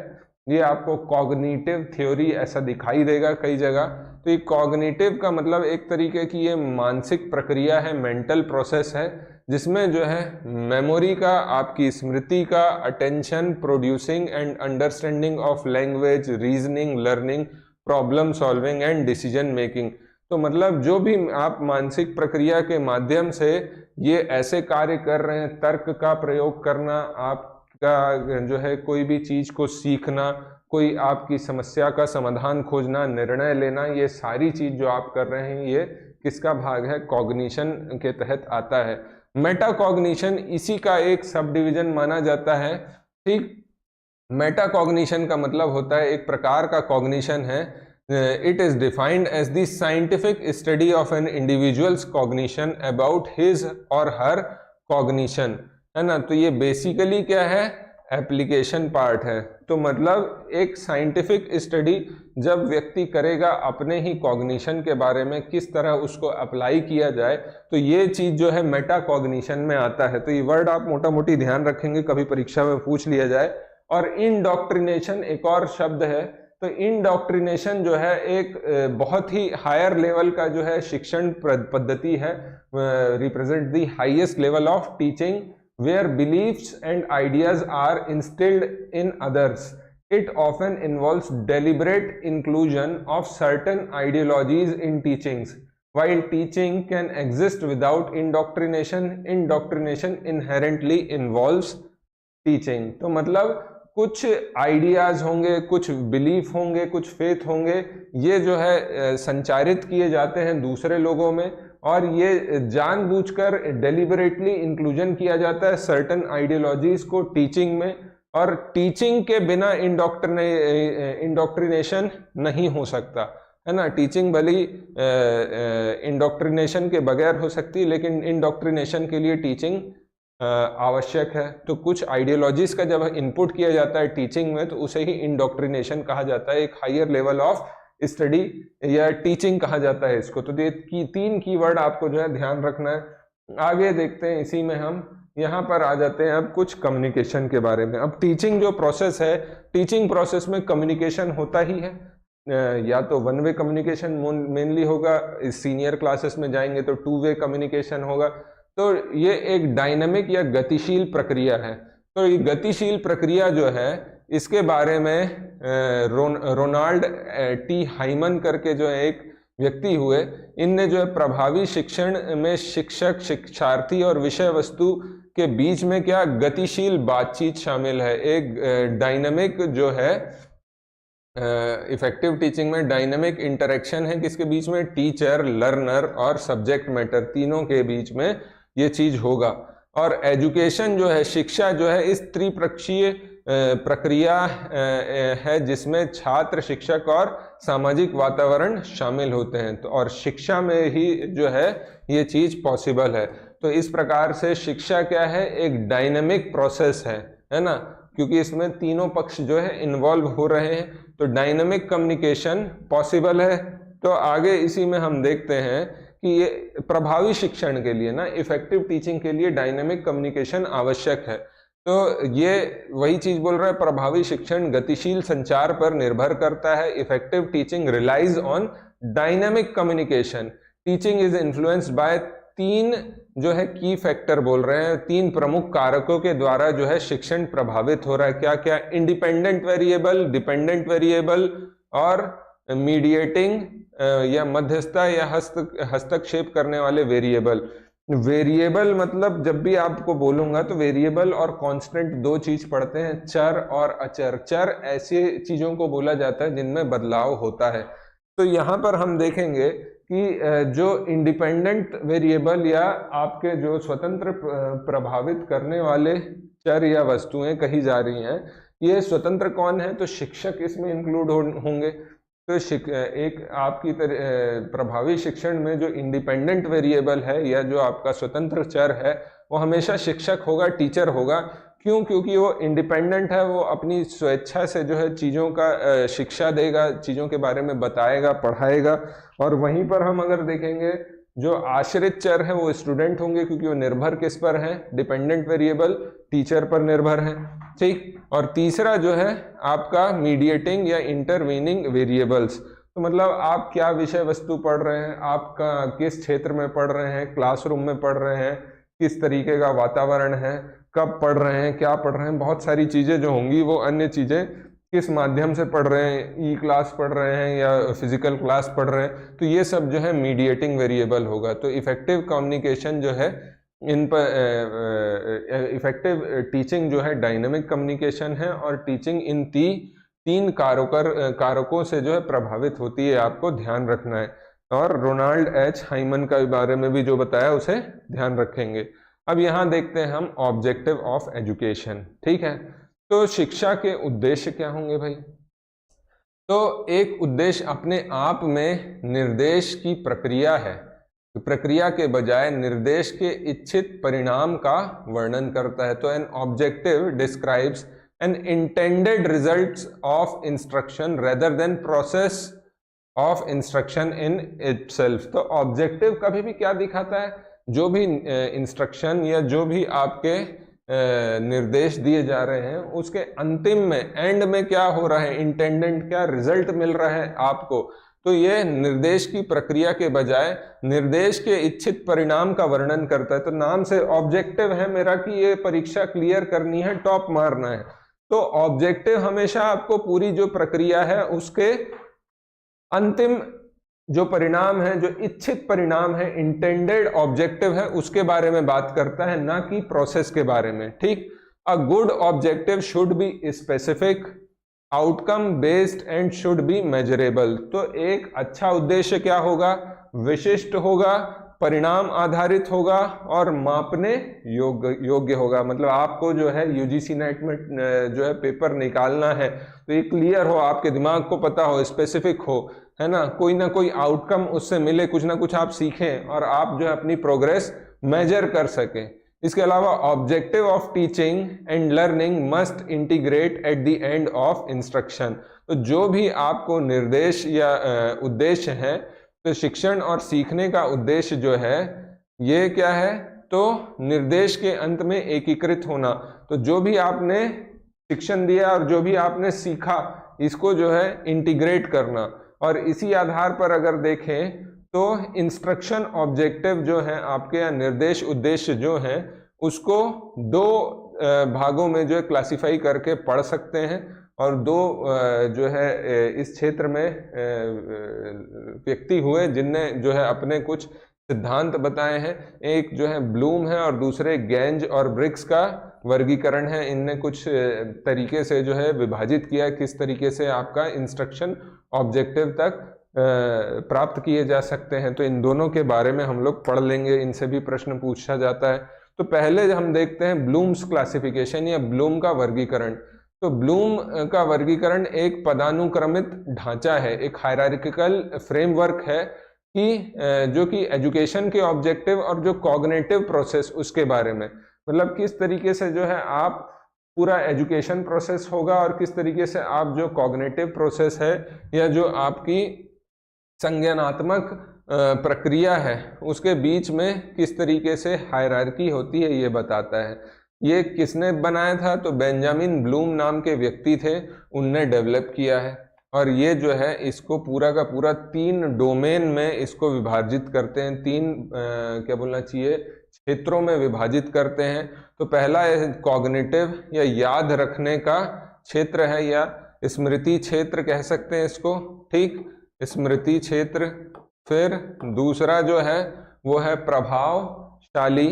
A: ये आपको कॉग्निटिव थ्योरी ऐसा दिखाई देगा कई जगह। तो ये कॉग्निटिव का मतलब एक तरीके की ये मानसिक प्रक्रिया है, मेंटल प्रोसेस है, जिसमें जो है मेमोरी का, आपकी स्मृति का, attention, producing and understanding of language, reasoning, learning, problem solving and decision making. तो मतलब जो भी आप मानसिक प्रक्रिया के माध्यम से ये ऐसे कार्य कर रहे हैं, तर्क का प्रयोग करना, आपका जो है कोई भी चीज को सीखना, कोई आपकी समस्या का समाधान खोजना, निर्णय लेना, ये सारी चीज जो आप कर रहे हैं ये किसका भाग है? कॉग्निशन के तहत आता है। मेटाकॉग्निशन इसी का एक सब डिवीजन माना जाता है। ठीक, मेटाकॉग्निशन का मतलब होता है एक प्रकार का कॉग्निशन है। It is defined as the scientific study of an individual's cognition about his और हर कॉग्निशन, है ना। तो ये बेसिकली क्या है? एप्लीकेशन पार्ट है। तो मतलब एक साइंटिफिक स्टडी जब व्यक्ति करेगा अपने ही कॉग्निशन के बारे में, किस तरह उसको अप्लाई किया जाए, तो ये चीज जो है मेटाकॉग्निशन में आता है। तो ये वर्ड आप मोटा मोटी ध्यान रखेंगे, कभी परीक्षा में पूछ लिया जाए। और इंडॉक्ट्रिनेशन एक और शब्द है। तो इंडॉक्ट्रिनेशन जो है एक बहुत ही हायर लेवल का जो है शिक्षण पद्धति है, represent the highest level of teaching where beliefs and ideas are instilled in others. It often involves deliberate inclusion of certain ideologies in teachings. While teaching can exist without indoctrination, indoctrination inherently involves teaching. तो मतलब कुछ ideas होंगे, कुछ belief होंगे, कुछ faith होंगे, ये जो है संचारित किए जाते हैं दूसरे लोगों में, और ये जानबूझकर डेलिबरेटली इंक्लूजन किया जाता है सर्टन आइडियोलॉजीज को टीचिंग में। और टीचिंग के बिना इंडोक्ट्रिनेशन नहीं हो सकता, है ना। टीचिंग भली इंडोक्ट्रिनेशन के बगैर हो सकती है, लेकिन इंडोक्ट्रिनेशन के लिए टीचिंग आवश्यक है। तो कुछ आइडियोलॉजीज का जब इनपुट किया जाता है टीचिंग में, तो उसे ही इंडोक्ट्रिनेशन कहा जाता है। एक हायर लेवल ऑफ स्टडी या टीचिंग कहा जाता है इसको। तो ये तीन कीवर्ड आपको जो है ध्यान रखना है। आगे देखते हैं, इसी में हम यहाँ पर आ जाते हैं अब कुछ कम्युनिकेशन के बारे में। अब टीचिंग जो प्रोसेस है, टीचिंग प्रोसेस में कम्युनिकेशन होता ही है। या तो वन वे कम्युनिकेशन मेनली होगा, सीनियर क्लासेस में जाएंगे तो टू वे कम्युनिकेशन होगा। तो ये एक डायनामिक या गतिशील प्रक्रिया है। तो ये गतिशील प्रक्रिया जो है, इसके बारे में रोनाल्ड टी हाइमन करके जो है एक व्यक्ति हुए, इनने जो है प्रभावी शिक्षण में शिक्षक, शिक्षार्थी और विषय वस्तु के बीच में क्या गतिशील बातचीत शामिल है। एक डायनामिक जो है इफेक्टिव टीचिंग में डायनामिक इंटरेक्शन है, किसके बीच में? टीचर, लर्नर और सब्जेक्ट मैटर, तीनों के बीच में ये चीज होगा। और एजुकेशन जो है, शिक्षा जो है, इस त्रिपक्षीय प्रक्रिया है जिसमें छात्र, शिक्षक और सामाजिक वातावरण शामिल होते हैं। तो और शिक्षा में ही जो है ये चीज पॉसिबल है। तो इस प्रकार से शिक्षा क्या है? एक डायनामिक प्रोसेस है ना, क्योंकि इसमें तीनों पक्ष जो है इन्वॉल्व हो रहे हैं। तो डायनामिक कम्युनिकेशन पॉसिबल है। तो आगे इसी में हम देखते हैं कि ये प्रभावी शिक्षण के लिए ना, इफेक्टिव टीचिंग के लिए डायनामिक कम्युनिकेशन आवश्यक है। तो ये वही चीज बोल रहा है, प्रभावी शिक्षण गतिशील संचार पर निर्भर करता है। Effective teaching relies on dynamic communication. Teaching is influenced by तीन जो है की फैक्टर बोल रहे हैं, तीन प्रमुख कारकों के द्वारा जो है शिक्षण प्रभावित हो रहा है। क्या क्या? इंडिपेंडेंट वेरिएबल, डिपेंडेंट वेरिएबल और मीडिएटिंग या मध्यस्थता या हस्तक्षेप करने वाले वेरिएबल। वेरिएबल मतलब जब भी आपको बोलूंगा तो वेरिएबल और कांस्टेंट दो चीज पढ़ते हैं, चर और अचर। चर ऐसे चीजों को बोला जाता है जिनमें बदलाव होता है। तो यहाँ पर हम देखेंगे कि जो इंडिपेंडेंट वेरिएबल या आपके जो स्वतंत्र प्रभावित करने वाले चर या वस्तुएं कही जा रही हैं, ये स्वतंत्र कौन है? तो शिक्षक इसमें इंक्लूड होंगे। तो एक आपकी प्रभावी शिक्षण में जो इंडिपेंडेंट वेरिएबल है या जो आपका स्वतंत्र चर है, वो हमेशा शिक्षक होगा, टीचर होगा। क्यों? क्योंकि वो इंडिपेंडेंट है, वो अपनी स्वेच्छा से जो है चीज़ों का शिक्षा देगा, चीज़ों के बारे में बताएगा, पढ़ाएगा। और वहीं पर हम अगर देखेंगे जो आश्रित चर है वो स्टूडेंट होंगे, क्योंकि वो निर्भर किस पर है, डिपेंडेंट वेरिएबल टीचर पर निर्भर है, ठीक। और तीसरा जो है आपका मीडिएटिंग या इंटरवीनिंग वेरिएबल्स, तो मतलब आप क्या विषय वस्तु पढ़ रहे हैं, आपका किस क्षेत्र में पढ़ रहे हैं, क्लासरूम में पढ़ रहे हैं, किस तरीके का वातावरण है, कब पढ़ रहे हैं, क्या पढ़ रहे हैं, बहुत सारी चीजें जो होंगी, वो अन्य चीजें किस माध्यम से पढ़ रहे हैं, ई क्लास पढ़ रहे हैं या फिजिकल क्लास पढ़ रहे हैं, तो ये सब जो है मीडिएटिंग वेरिएबल होगा। तो इफेक्टिव कम्युनिकेशन जो है इन पर इफेक्टिव टीचिंग जो है डायनेमिक कम्युनिकेशन है, और टीचिंग इन तीन कारकों से जो है प्रभावित होती है, आपको ध्यान रखना है। और रोनाल्ड एच हाइमन का बारे में भी जो बताया उसे ध्यान रखेंगे। अब यहाँ देखते हैं हम ऑब्जेक्टिव ऑफ एजुकेशन, ठीक है। तो शिक्षा के उद्देश्य क्या होंगे भाई? तो एक उद्देश्य अपने आप में निर्देश की प्रक्रिया है, तो प्रक्रिया के बजाय निर्देश के इच्छित परिणाम का वर्णन करता है। तो an objective describes an intended results of instruction rather than process of instruction in itself. तो ऑब्जेक्टिव कभी भी क्या दिखाता है, जो भी इंस्ट्रक्शन या जो भी आपके निर्देश दिए जा रहे हैं उसके अंतिम में, एंड में क्या हो रहा है, इंटेंडेंट क्या रिजल्ट मिल रहा है आपको। तो ये निर्देश की प्रक्रिया के बजाय निर्देश के इच्छित परिणाम का वर्णन करता है। तो नाम से ऑब्जेक्टिव है मेरा कि ये परीक्षा क्लियर करनी है, टॉप मारना है। तो ऑब्जेक्टिव हमेशा आपको पूरी जो प्रक्रिया है उसके अंतिम जो परिणाम है, जो इच्छित परिणाम है, इंटेंडेड ऑब्जेक्टिव है, उसके बारे में बात करता है, ना कि प्रोसेस के बारे में, ठीक। A good objective should be specific, outcome based and should be measurable. तो एक अच्छा उद्देश्य क्या होगा, विशिष्ट होगा, परिणाम आधारित होगा और मापने योग्य होगा। मतलब आपको जो है यूजीसी नेट में जो है पेपर निकालना है तो ये क्लियर हो, आपके दिमाग को पता हो, स्पेसिफिक हो, है ना कोई आउटकम उससे मिले, कुछ ना कुछ आप सीखें और आप जो है अपनी प्रोग्रेस मेजर कर सकें। इसके अलावा objective of teaching and learning must integrate at the end of instruction. तो जो भी आपको निर्देश या उद्देश्य है, तो शिक्षण और सीखने का उद्देश्य जो है ये क्या है, तो निर्देश के अंत में एकीकृत होना। तो जो भी आपने शिक्षण दिया और जो भी आपने सीखा, इसको जो है इंटीग्रेट करना। और इसी आधार पर अगर देखें तो इंस्ट्रक्शन ऑब्जेक्टिव जो है आपके, या निर्देश उद्देश्य जो है, उसको दो भागों में जो है क्लासिफाई करके पढ़ सकते हैं। और दो जो है इस क्षेत्र में व्यक्ति हुए जिनने जो है अपने कुछ सिद्धांत बताए हैं। एक जो है ब्लूम है और दूसरे गेंज और ब्रिक्स का वर्गीकरण है। इनने कुछ तरीके से जो है विभाजित किया किस तरीके से आपका इंस्ट्रक्शन ऑब्जेक्टिव तक प्राप्त किए जा सकते हैं। तो इन दोनों के बारे में हम लोग पढ़ लेंगे, इनसे भी प्रश्न पूछा जाता है। तो पहले हम देखते हैं ब्लूम्स क्लासिफिकेशन या ब्लूम का वर्गीकरण। तो ब्लूम का वर्गीकरण एक पदानुक्रमित ढांचा है, एक हायरार्किकल फ्रेमवर्क है कि जो कि एजुकेशन के ऑब्जेक्टिव और जो कॉग्निटिव प्रोसेस उसके बारे में, मतलब किस तरीके से जो है आप पूरा एजुकेशन प्रोसेस होगा और किस तरीके से आप जो कॉग्निटिव प्रोसेस है या जो आपकी संज्ञानात्मक प्रक्रिया है उसके बीच में किस तरीके से हायरार्की होती है, ये बताता है। ये किसने बनाया था, तो बेंजामिन ब्लूम नाम के व्यक्ति थे, उनने डेवलप किया है। और ये जो है इसको पूरा का पूरा 3 डोमेन में इसको विभाजित करते हैं, 3 क्या बोलना चाहिए क्षेत्रों में विभाजित करते हैं। तो पहला कॉग्निटिव या याद रखने का क्षेत्र है, या स्मृति क्षेत्र कह सकते हैं इसको, ठीक, स्मृति क्षेत्र। फिर दूसरा जो है वो है प्रभावशाली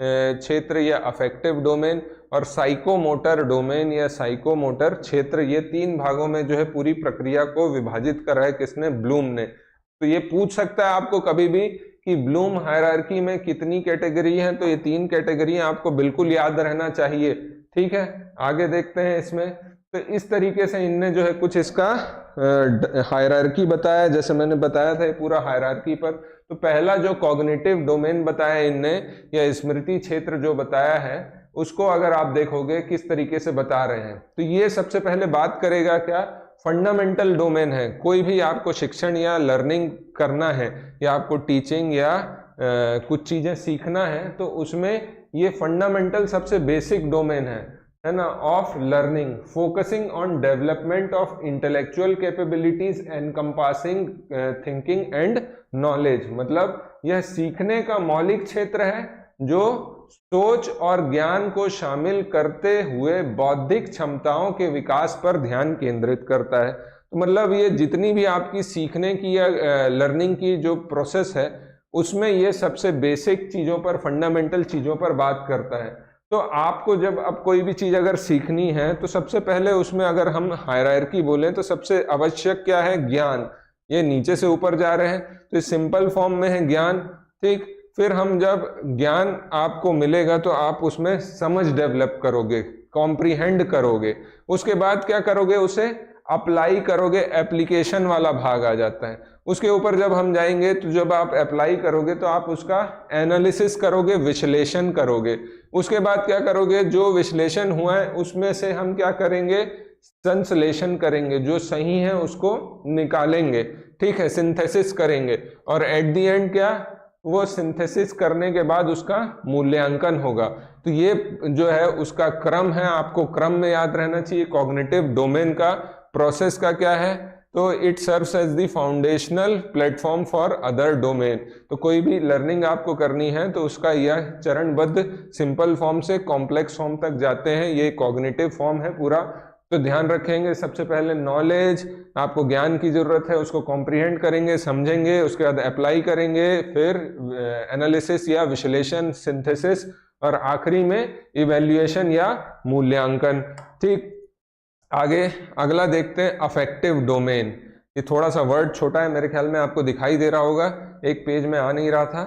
A: क्षेत्र या अफेक्टिव डोमेन, और साइकोमोटर डोमेन या साइकोमोटर क्षेत्र। ये 3 भागों में जो है पूरी प्रक्रिया को विभाजित करा है किसने, ब्लूम ने। तो ये पूछ सकता है आपको कभी भी कि ब्लूम हायरार्की में कितनी कैटेगरी है, तो ये 3 कैटेगरी आपको बिल्कुल याद रहना चाहिए, ठीक है। आगे देखते हैं इसमें। तो इस तरीके से इनने जो है कुछ इसका हायरार्की बताया, जैसे मैंने बताया था पूरा हायरार्की पर। तो पहला जो कॉग्निटिव डोमेन बताया इनने या स्मृति क्षेत्र जो बताया है, उसको अगर आप देखोगे किस तरीके से बता रहे हैं, तो ये सबसे पहले बात करेगा क्या, फंडामेंटल डोमेन है। कोई भी आपको शिक्षण या लर्निंग करना है या आपको टीचिंग या कुछ चीजें सीखना है तो उसमें ये फंडामेंटल सबसे बेसिक डोमेन है ना, of learning, focusing on development of intellectual capabilities encompassing thinking and knowledge. मतलब यह सीखने का मौलिक क्षेत्र है जो सोच और ज्ञान को शामिल करते हुए बौद्धिक क्षमताओं के विकास पर ध्यान केंद्रित करता है। तो मतलब ये जितनी भी आपकी सीखने की या लर्निंग की जो प्रोसेस है उसमें ये सबसे बेसिक चीजों पर, फंडामेंटल चीजों पर बात करता है। तो आपको जब अब कोई भी चीज अगर सीखनी है तो सबसे पहले उसमें अगर हम हायरार्की बोलें तो सबसे आवश्यक क्या है, ज्ञान। ये नीचे से ऊपर जा रहे हैं तो इस सिंपल फॉर्म में है ज्ञान, ठीक। फिर हम जब ज्ञान आपको मिलेगा तो आप उसमें समझ डेवलप करोगे, कॉम्प्रीहेंड करोगे, उसके बाद क्या करोगे, उसे अप्लाई करोगे, एप्लीकेशन वाला भाग आ जाता है। उसके ऊपर जब हम जाएंगे तो जब आप अप्लाई करोगे तो आप उसका एनालिसिस करोगे, विश्लेषण करोगे। उसके बाद क्या करोगे, जो विश्लेषण हुआ है उसमें से हम क्या करेंगे, संश्लेषण करेंगे, जो सही है उसको निकालेंगे, ठीक है, सिंथेसिस करेंगे। और एट द एंड क्या, वो सिंथेसिस करने के बाद उसका मूल्यांकन होगा। तो ये जो है उसका क्रम है, आपको क्रम में याद रहना चाहिए। कॉग्निटिव डोमेन का प्रोसेस का क्या है, तो it serves as the foundational platform for other domain. तो कोई भी लर्निंग आपको करनी है तो उसका यह चरणबद्ध सिंपल फॉर्म से कॉम्प्लेक्स फॉर्म तक जाते हैं, ये कॉग्निटिव फॉर्म है पूरा। तो ध्यान रखेंगे, सबसे पहले नॉलेज, आपको ज्ञान की जरूरत है, उसको कॉम्प्रीहेंड करेंगे, समझेंगे, उसके बाद अप्लाई करेंगे, फिर एनालिसिस या विश्लेषण, सिंथेसिस, और आखिरी में इवैल्यूएशन या मूल्यांकन, ठीक। आगे अगला देखते हैं अफेक्टिव डोमेन। ये थोड़ा सा वर्ड छोटा है, मेरे ख्याल में आपको दिखाई दे रहा होगा, एक पेज में आ नहीं रहा था।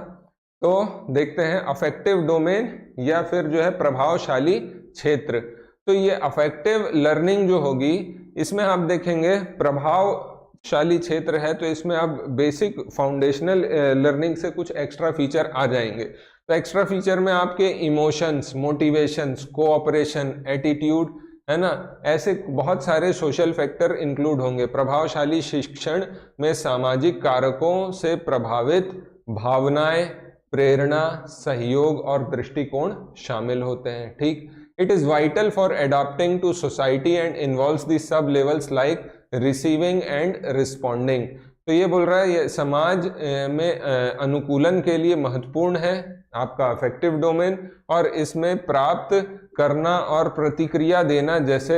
A: तो देखते हैं अफेक्टिव डोमेन या फिर जो है प्रभावशाली क्षेत्र। तो ये अफेक्टिव लर्निंग जो होगी इसमें आप देखेंगे प्रभावशाली क्षेत्र है, तो इसमें अब बेसिक फाउंडेशनल लर्निंग से कुछ एक्स्ट्रा फीचर आ जाएंगे। तो एक्स्ट्रा फीचर में आपके इमोशंस, मोटिवेशंस, कोऑपरेशन, एटीट्यूड, है ना, ऐसे बहुत सारे सोशल फैक्टर इंक्लूड होंगे। प्रभावशाली शिक्षण में सामाजिक कारकों से प्रभावित भावनाएं, प्रेरणा, सहयोग और दृष्टिकोण शामिल होते हैं, ठीक। It is vital for adapting to society and involves the sub levels like receiving and responding। तो ये बोल रहा है ये समाज में अनुकूलन के लिए महत्वपूर्ण है आपका अफेक्टिव डोमेन, और इसमें प्राप्त करना और प्रतिक्रिया देना जैसे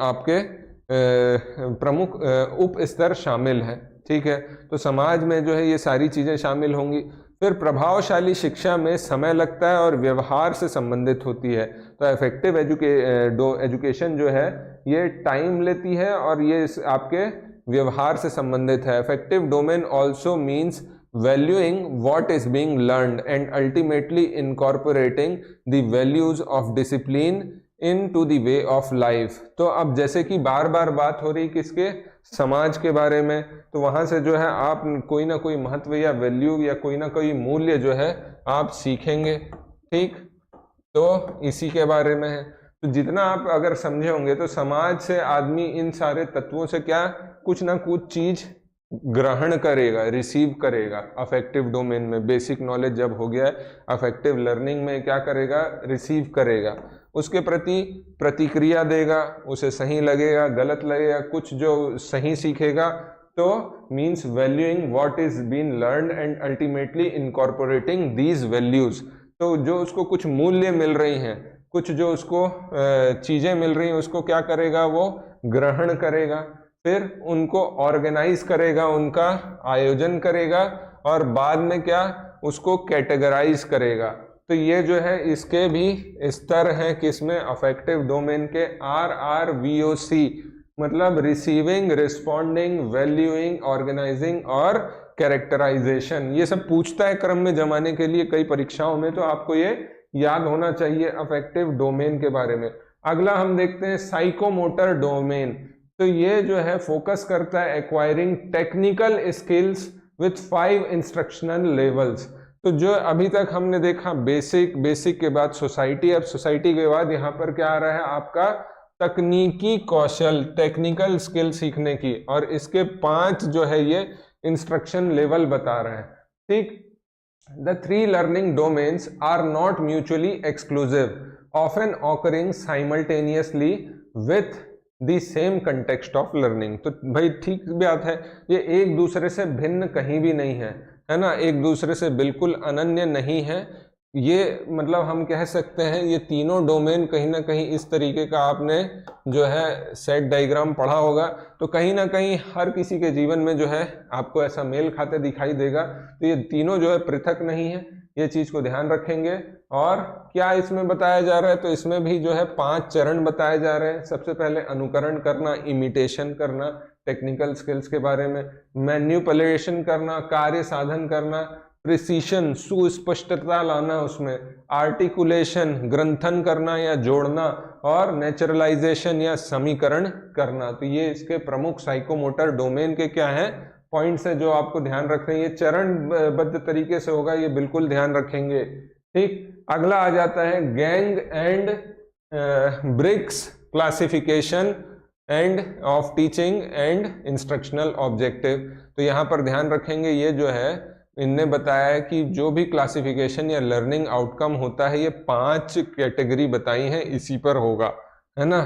A: आपके प्रमुख उप स्तर शामिल है, ठीक है। तो समाज में जो है ये सारी चीजें शामिल होंगी। फिर प्रभावशाली शिक्षा में समय लगता है और व्यवहार से संबंधित होती है। तो इफेक्टिव एजुकेशन जो है ये टाइम लेती है और ये आपके व्यवहार से संबंधित है। Affective domain also means valuing what is being learned and ultimately incorporating the values of discipline into the way of life। तो अब जैसे कि बार बार बात हो रही किसके, समाज के बारे में, तो वहां से जो है आप कोई ना कोई महत्व या वैल्यू या कोई ना कोई मूल्य जो है आप सीखेंगे, ठीक। तो इसी के बारे में है। तो जितना आप अगर समझे होंगे तो समाज से आदमी इन सारे तत्वों से क्या कुछ ना कुछ चीज ग्रहण करेगा, रिसीव करेगा। अफेक्टिव डोमेन में बेसिक नॉलेज जब हो गया है, अफेक्टिव लर्निंग में क्या करेगा, रिसीव करेगा, उसके प्रति प्रतिक्रिया देगा, उसे सही लगेगा, गलत लगेगा, कुछ जो सही सीखेगा तो means valuing what is been learned and ultimately incorporating these values. तो जो उसको कुछ मूल्य मिल रही हैं, कुछ जो उसको चीजें मिल रही हैं, उसको क्या करेगा, वो ग्रहण करेगा, फिर उनको ऑर्गेनाइज करेगा, उनका आयोजन करेगा, और बाद में क्या उसको कैटेगराइज करेगा। तो ये जो है इसके भी स्तर हैं किसमें, अफेक्टिव डोमेन के। RRVOC मतलब रिसीविंग, रिस्पॉन्डिंग, वैल्यूइंग, ऑर्गेनाइजिंग और कैरेक्टराइजेशन। ये सब पूछता है क्रम में जमाने के लिए कई परीक्षाओं में, तो आपको ये याद होना चाहिए अफेक्टिव डोमेन के बारे में। अगला हम देखते हैं साइकोमोटर डोमेन। तो ये जो है फोकस करता है acquiring technical skills with 5 instructional levels. तो जो अभी तक हमने देखा बेसिक, बेसिक के बाद सोसाइटी, अब सोसाइटी के बाद यहाँ पर क्या आ रहा है आपका तकनीकी कौशल, टेक्निकल स्किल सीखने की, और इसके 5 जो है ये इंस्ट्रक्शन लेवल बता रहे हैं। ठीक, the 3 learning domains are not mutually exclusive, often occurring simultaneously with the same context of learning. तो भाई ठीक बात है, ये एक दूसरे से भिन्न कहीं भी नहीं है ना, एक दूसरे से बिल्कुल अनन्य नहीं है। ये मतलब हम कह सकते हैं ये तीनों डोमेन कहीं ना कहीं इस तरीके का आपने जो है सेट डायग्राम पढ़ा होगा, तो कहीं ना कहीं हर किसी के जीवन में जो है आपको ऐसा मेल खाते दिखाई देगा। तो ये तीनों जो है पृथक नहीं है, ये चीज को ध्यान रखेंगे। और क्या इसमें बताया जा रहा है, तो इसमें भी जो है 5 चरण बताए जा रहे हैं। सबसे पहले अनुकरण करना, इमिटेशन करना टेक्निकल स्किल्स के बारे में, मैन्युपुलेशन करना, कार्य साधन करना, प्रिसीशन सुस्पष्टता लाना उसमें, आर्टिकुलेशन ग्रंथन करना या जोड़ना, और नेचुरलाइजेशन या समीकरण करना। तो ये इसके प्रमुख साइकोमोटर डोमेन के क्या है पॉइंट्स है जो आपको ध्यान रखना है। ये चरणबद्ध तरीके से होगा, ये बिल्कुल ध्यान रखेंगे। ठीक, अगला आ जाता है Gagne and Briggs classification and of teaching and instructional objective. तो यहाँ पर ध्यान रखेंगे, ये जो है इनने बताया है कि जो भी क्लासिफिकेशन या लर्निंग आउटकम होता है ये 5 कैटेगरी बताई हैं, इसी पर होगा, है ना,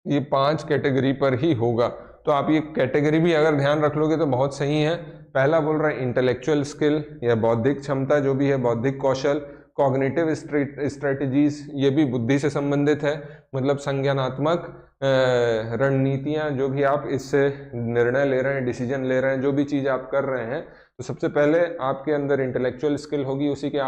A: ये 5 कैटेगरी पर ही होगा। तो आप ये कैटेगरी भी अगर ध्यान रख लोगे तो बहुत सही है। पहला बोल रहा है इंटेलेक्चुअल स्किल या बौद्धिक क्षमता, जो भी है बौद्धिक कौशल। कॉग्निटिव स्ट्रेटजीज, ये भी बुद्धि से संबंधित है, मतलब संज्ञानात्मक रणनीतियां, जो भी आप इससे निर्णय ले रहे हैं, डिसीजन ले रहे हैं, जो भी चीज़ आप कर रहे हैं, तो सबसे पहले आपके अंदर इंटेलेक्चुअल स्किल होगी, उसी के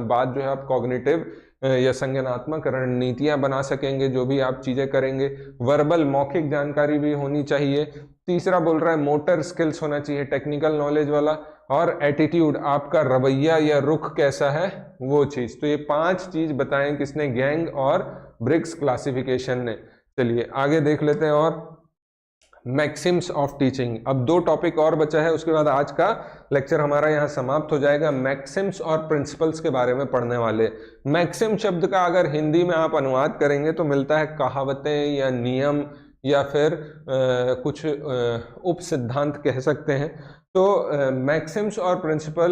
A: बाद जो है आप कॉग्निटिव या संज्ञानात्मक रणनीतियां बना सकेंगे जो भी आप चीजें करेंगे। वर्बल मौखिक जानकारी भी होनी चाहिए। तीसरा बोल रहा है मोटर स्किल्स होना चाहिए, टेक्निकल नॉलेज वाला। और एटीट्यूड, आपका रवैया या रुख कैसा है वो चीज। तो ये 5 चीज बताएं किसने, गैंग और ब्रिक्स क्लासिफिकेशन ने। चलिए आगे देख लेते हैं। और मैक्सिम्स ऑफ टीचिंग, अब 2 टॉपिक और बचा है, उसके बाद आज का लेक्चर हमारा यहाँ समाप्त हो जाएगा। मैक्सिम्स और प्रिंसिपल्स के बारे में पढ़ने वाले। मैक्सिम शब्द का अगर हिंदी में आप अनुवाद करेंगे तो मिलता है कहावतें या नियम या फिर कुछ उप सिद्धांत कह सकते हैं। तो मैक्सिम्स और प्रिंसिपल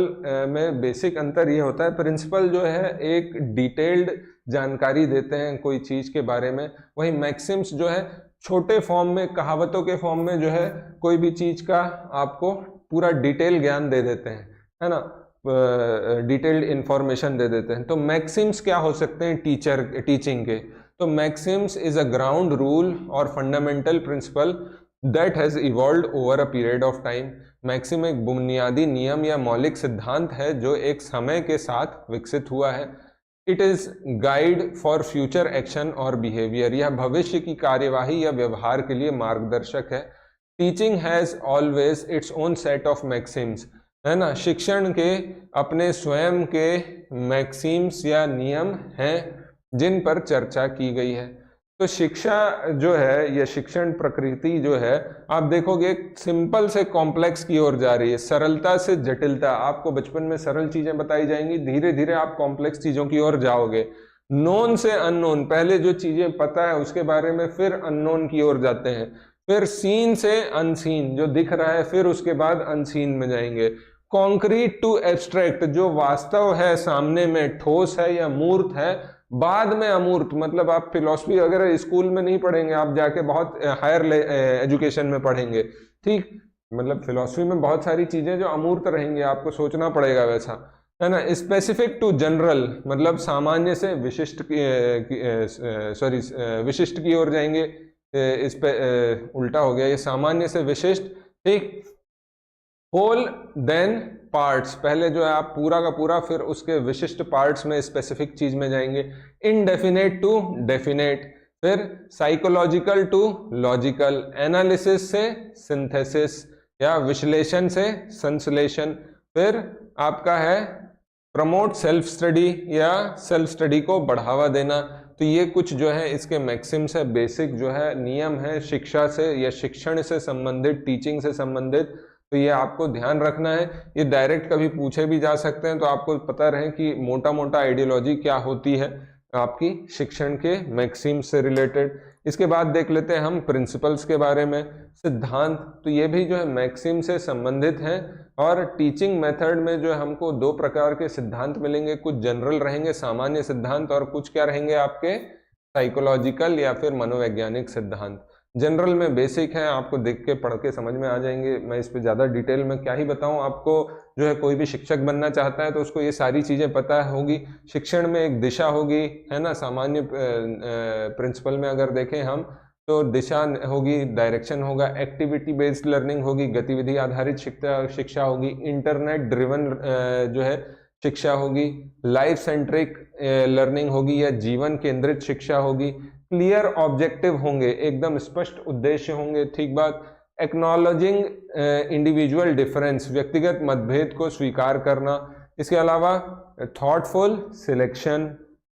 A: में बेसिक अंतर ये होता है, प्रिंसिपल जो है एक डिटेल्ड जानकारी देते हैं कोई चीज़ के बारे में, वही मैक्सिम्स जो है छोटे फॉर्म में, कहावतों के फॉर्म में जो है कोई भी चीज़ का आपको पूरा डिटेल ज्ञान दे देते हैं, है ना, डिटेल्ड इंफॉर्मेशन दे देते हैं। तो मैक्सिम्स क्या हो सकते हैं टीचिंग के, तो maxims is a ground rule और fundamental principle that has evolved over a period of time. Maxim एक बुनियादी नियम या मौलिक सिद्धांत है जो एक समय के साथ विकसित हुआ है। It is guide for future action और बिहेवियर, यह भविष्य की कार्यवाही या व्यवहार के लिए मार्गदर्शक है। Teaching has always its own set of Maxim's, है ना, शिक्षण के अपने स्वयं के मैक्सिम्स या नियम हैं जिन पर चर्चा की गई है। तो शिक्षा जो है, यह शिक्षण प्रकृति जो है, आप देखोगे सिंपल से कॉम्प्लेक्स की ओर जा रही है, सरलता से जटिलता। आपको बचपन में सरल चीजें बताई जाएंगी, धीरे धीरे आप कॉम्प्लेक्स चीजों की ओर जाओगे। नोन से अननोन, पहले जो चीजें पता है उसके बारे में, फिर अननोन की ओर जाते हैं, फिर सीन से अनसीन, जो दिख रहा है, फिर उसके बाद अनसीन में जाएंगे। कॉन्क्रीट टू एब्स्ट्रैक्ट, जो वास्तव है सामने में, ठोस है या मूर्त है, बाद में अमूर्त, मतलब आप फिलॉसफी अगर स्कूल में नहीं पढ़ेंगे, आप जाके बहुत हायर एजुकेशन में पढ़ेंगे, ठीक, मतलब फिलॉसफी में बहुत सारी चीजें जो अमूर्त रहेंगी, आपको सोचना पड़ेगा वैसा, है ना। स्पेसिफिक टू जनरल, मतलब सामान्य से विशिष्ट विशिष्ट की ओर जाएंगे, इस पे उल्टा हो गया, ये सामान्य से विशिष्ट, ठीक। होल देन पार्ट्स, पहले जो है आप पूरा का पूरा, फिर उसके विशिष्ट पार्ट्स में स्पेसिफिक चीज में जाएंगे। इनडेफिनेट टू डेफिनेट, फिर साइकोलॉजिकल टू लॉजिकल, एनालिसिस से सिंथेसिस या विश्लेषण से संश्लेषण, फिर आपका है प्रमोट सेल्फ स्टडी या सेल्फ स्टडी को बढ़ावा देना। तो ये कुछ जो है इसके मैक्सिम्स है, बेसिक जो है नियम है शिक्षा से या शिक्षण से संबंधित, टीचिंग से संबंधित। तो ये आपको ध्यान रखना है, ये डायरेक्ट कभी पूछे भी जा सकते हैं, तो आपको पता रहे कि मोटा मोटा आइडियोलॉजी क्या होती है। आपकी शिक्षण के मैक्सिम से रिलेटेड। इसके बाद देख लेते हैं हम प्रिंसिपल्स के बारे में, सिद्धांत। तो ये भी जो है मैक्सिम से संबंधित हैं। और टीचिंग मेथड में जो है हमको दो प्रकार के सिद्धांत मिलेंगे, कुछ जनरल रहेंगे सामान्य सिद्धांत, और कुछ क्या रहेंगे आपके साइकोलॉजिकल या फिर मनोवैज्ञानिक सिद्धांत। जनरल में बेसिक है, आपको देख के पढ़ के समझ में आ जाएंगे, मैं इस पे ज़्यादा डिटेल में क्या ही बताऊं आपको। जो है कोई भी शिक्षक बनना चाहता है तो उसको ये सारी चीज़ें पता होगी। शिक्षण में एक दिशा होगी, है ना। सामान्य प्रिंसिपल में अगर देखें हम तो दिशा होगी, डायरेक्शन होगा, एक्टिविटी बेस्ड लर्निंग होगी, गतिविधि आधारित शिक्षा होगी, इंटरनेट ड्रिवन जो है शिक्षा होगी, लाइफ सेंट्रिक लर्निंग होगी या जीवन केंद्रित शिक्षा होगी, क्लियर ऑब्जेक्टिव होंगे, एकदम स्पष्ट उद्देश्य होंगे, ठीक बात। एक्नॉलेजिंग इंडिविजुअल डिफरेंस, व्यक्तिगत मतभेद को स्वीकार करना। इसके अलावा थॉटफुल सिलेक्शन,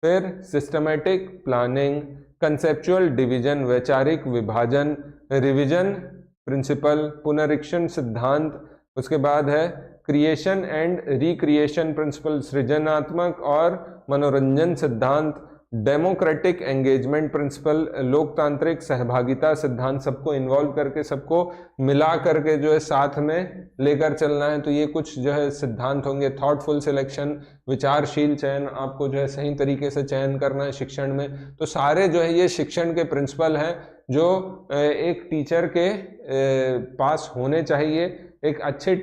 A: फिर सिस्टमेटिक प्लानिंग, कंसेप्चुअल डिवीजन, वैचारिक विभाजन, रिवीजन प्रिंसिपल, पुनरीक्षण सिद्धांत। उसके बाद है क्रिएशन एंड रिक्रिएशन प्रिंसिपल, सृजनात्मक और मनोरंजन सिद्धांत, डेमोक्रेटिक एंगेजमेंट प्रिंसिपल, लोकतांत्रिक सहभागिता सिद्धांत, सबको इन्वॉल्व करके, सबको मिला करके जो है साथ में लेकर चलना है। तो ये कुछ जो है सिद्धांत होंगे। थॉटफुल सिलेक्शन, विचारशील चयन, आपको जो है सही तरीके से चयन करना है शिक्षण में। तो सारे जो है ये शिक्षण के प्रिंसिपल हैं जो एक टीचर के पास होने चाहिए, एक अच्छे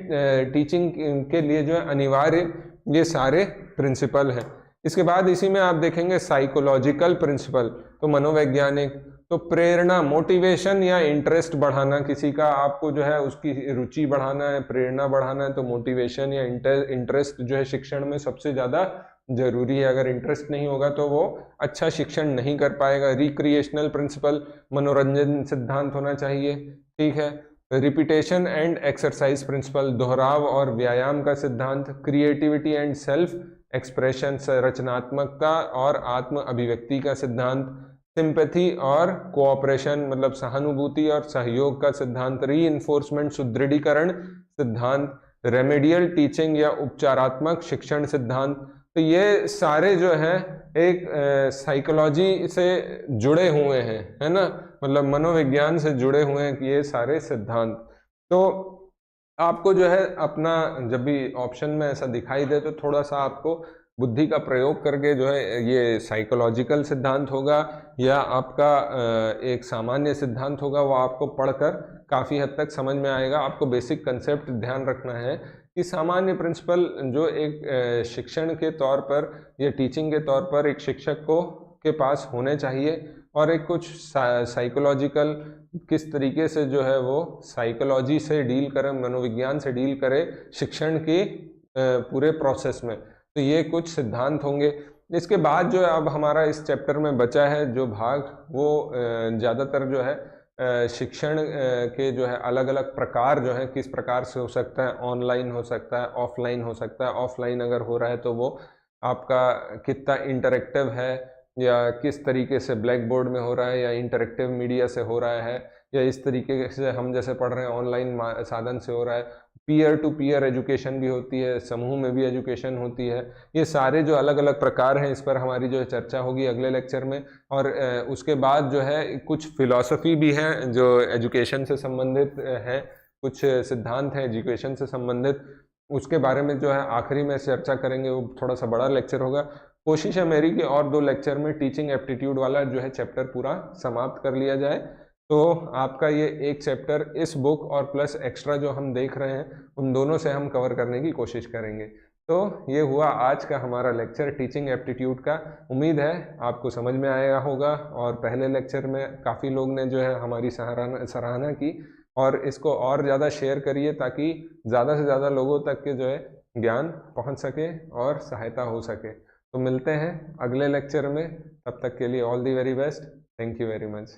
A: टीचिंग के लिए जो है अनिवार्य ये सारे प्रिंसिपल हैं। इसके बाद इसी में आप देखेंगे साइकोलॉजिकल प्रिंसिपल, तो मनोवैज्ञानिक, तो प्रेरणा, मोटिवेशन या इंटरेस्ट बढ़ाना, किसी का आपको जो है उसकी रुचि बढ़ाना है, प्रेरणा बढ़ाना है, तो मोटिवेशन या इंटरेस्ट जो है शिक्षण में सबसे ज़्यादा जरूरी है। अगर इंटरेस्ट नहीं होगा तो वो अच्छा शिक्षण नहीं कर पाएगा। रिक्रिएशनल प्रिंसिपल, मनोरंजन सिद्धांत होना चाहिए, ठीक है। रिपीटेशन एंड एक्सरसाइज प्रिंसिपल, दोहराव और व्यायाम का सिद्धांत। क्रिएटिविटी एंड सेल्फ एक्सप्रेशन, रचनात्मकता और आत्म अभिव्यक्ति का सिद्धांत। सिंपैथी और कोऑपरेशन, मतलब सहानुभूति और सहयोग का सिद्धांत। रीइंफोर्समेंट, सुदृढ़ीकरण सिद्धांत। रेमेडियल टीचिंग या उपचारात्मक शिक्षण सिद्धांत। तो ये सारे जो है एक साइकोलॉजी से जुड़े हुए हैं, है ना, मतलब मनोविज्ञान से जुड़े हुए हैं ये सारे सिद्धांत। तो आपको जो है अपना जब भी ऑप्शन में ऐसा दिखाई दे तो थोड़ा सा आपको बुद्धि का प्रयोग करके जो है ये साइकोलॉजिकल सिद्धांत होगा या आपका एक सामान्य सिद्धांत होगा, वो आपको पढ़कर काफ़ी हद तक समझ में आएगा। आपको बेसिक कंसेप्ट ध्यान रखना है कि सामान्य प्रिंसिपल जो एक शिक्षण के तौर पर या टीचिंग के तौर पर एक शिक्षक को के पास होने चाहिए, और एक कुछ साइकोलॉजिकल किस तरीके से जो है वो साइकोलॉजी से डील करे, मनोविज्ञान से डील करे शिक्षण की पूरे प्रोसेस में। तो ये कुछ सिद्धांत होंगे। इसके बाद जो है अब हमारा इस चैप्टर में बचा है जो भाग, वो ज़्यादातर जो है शिक्षण के जो है अलग अलग प्रकार जो है किस प्रकार से हो सकता है, ऑनलाइन हो सकता है, ऑफलाइन हो सकता है। ऑफलाइन अगर हो रहा है तो वो आपका कितना इंटरेक्टिव है, या किस तरीके से ब्लैक बोर्ड में हो रहा है, या इंटरेक्टिव मीडिया से हो रहा है, या इस तरीके से हम जैसे पढ़ रहे हैं ऑनलाइन साधन से हो रहा है। पीयर टू पीयर एजुकेशन भी होती है, समूह में भी एजुकेशन होती है। ये सारे जो अलग अलग प्रकार हैं इस पर हमारी जो है चर्चा होगी अगले लेक्चर में। और उसके बाद जो है कुछ फिलॉसफी भी हैं जो एजुकेशन से संबंधित है, कुछ सिद्धांत हैं एजुकेशन से संबंधित, उसके बारे में जो है आखिरी में चर्चा करेंगे। वो थोड़ा सा बड़ा लेक्चर होगा। कोशिश है मेरी कि और 2 लेक्चर में टीचिंग एप्टीट्यूड वाला जो है चैप्टर पूरा समाप्त कर लिया जाए। तो आपका ये एक चैप्टर इस बुक और प्लस एक्स्ट्रा जो हम देख रहे हैं उन दोनों से हम कवर करने की कोशिश करेंगे। तो ये हुआ आज का हमारा लेक्चर टीचिंग एप्टीट्यूड का। उम्मीद है आपको समझ में आया होगा, और पहले लेक्चर में काफ़ी लोग ने जो है हमारी सराहना की, और इसको और ज़्यादा शेयर करिए ताकि ज़्यादा से ज़्यादा लोगों तक के जो है ज्ञान पहुँच सके और सहायता हो सके। तो मिलते हैं अगले लेक्चर में, तब तक के लिए all the very best. Thank you very much.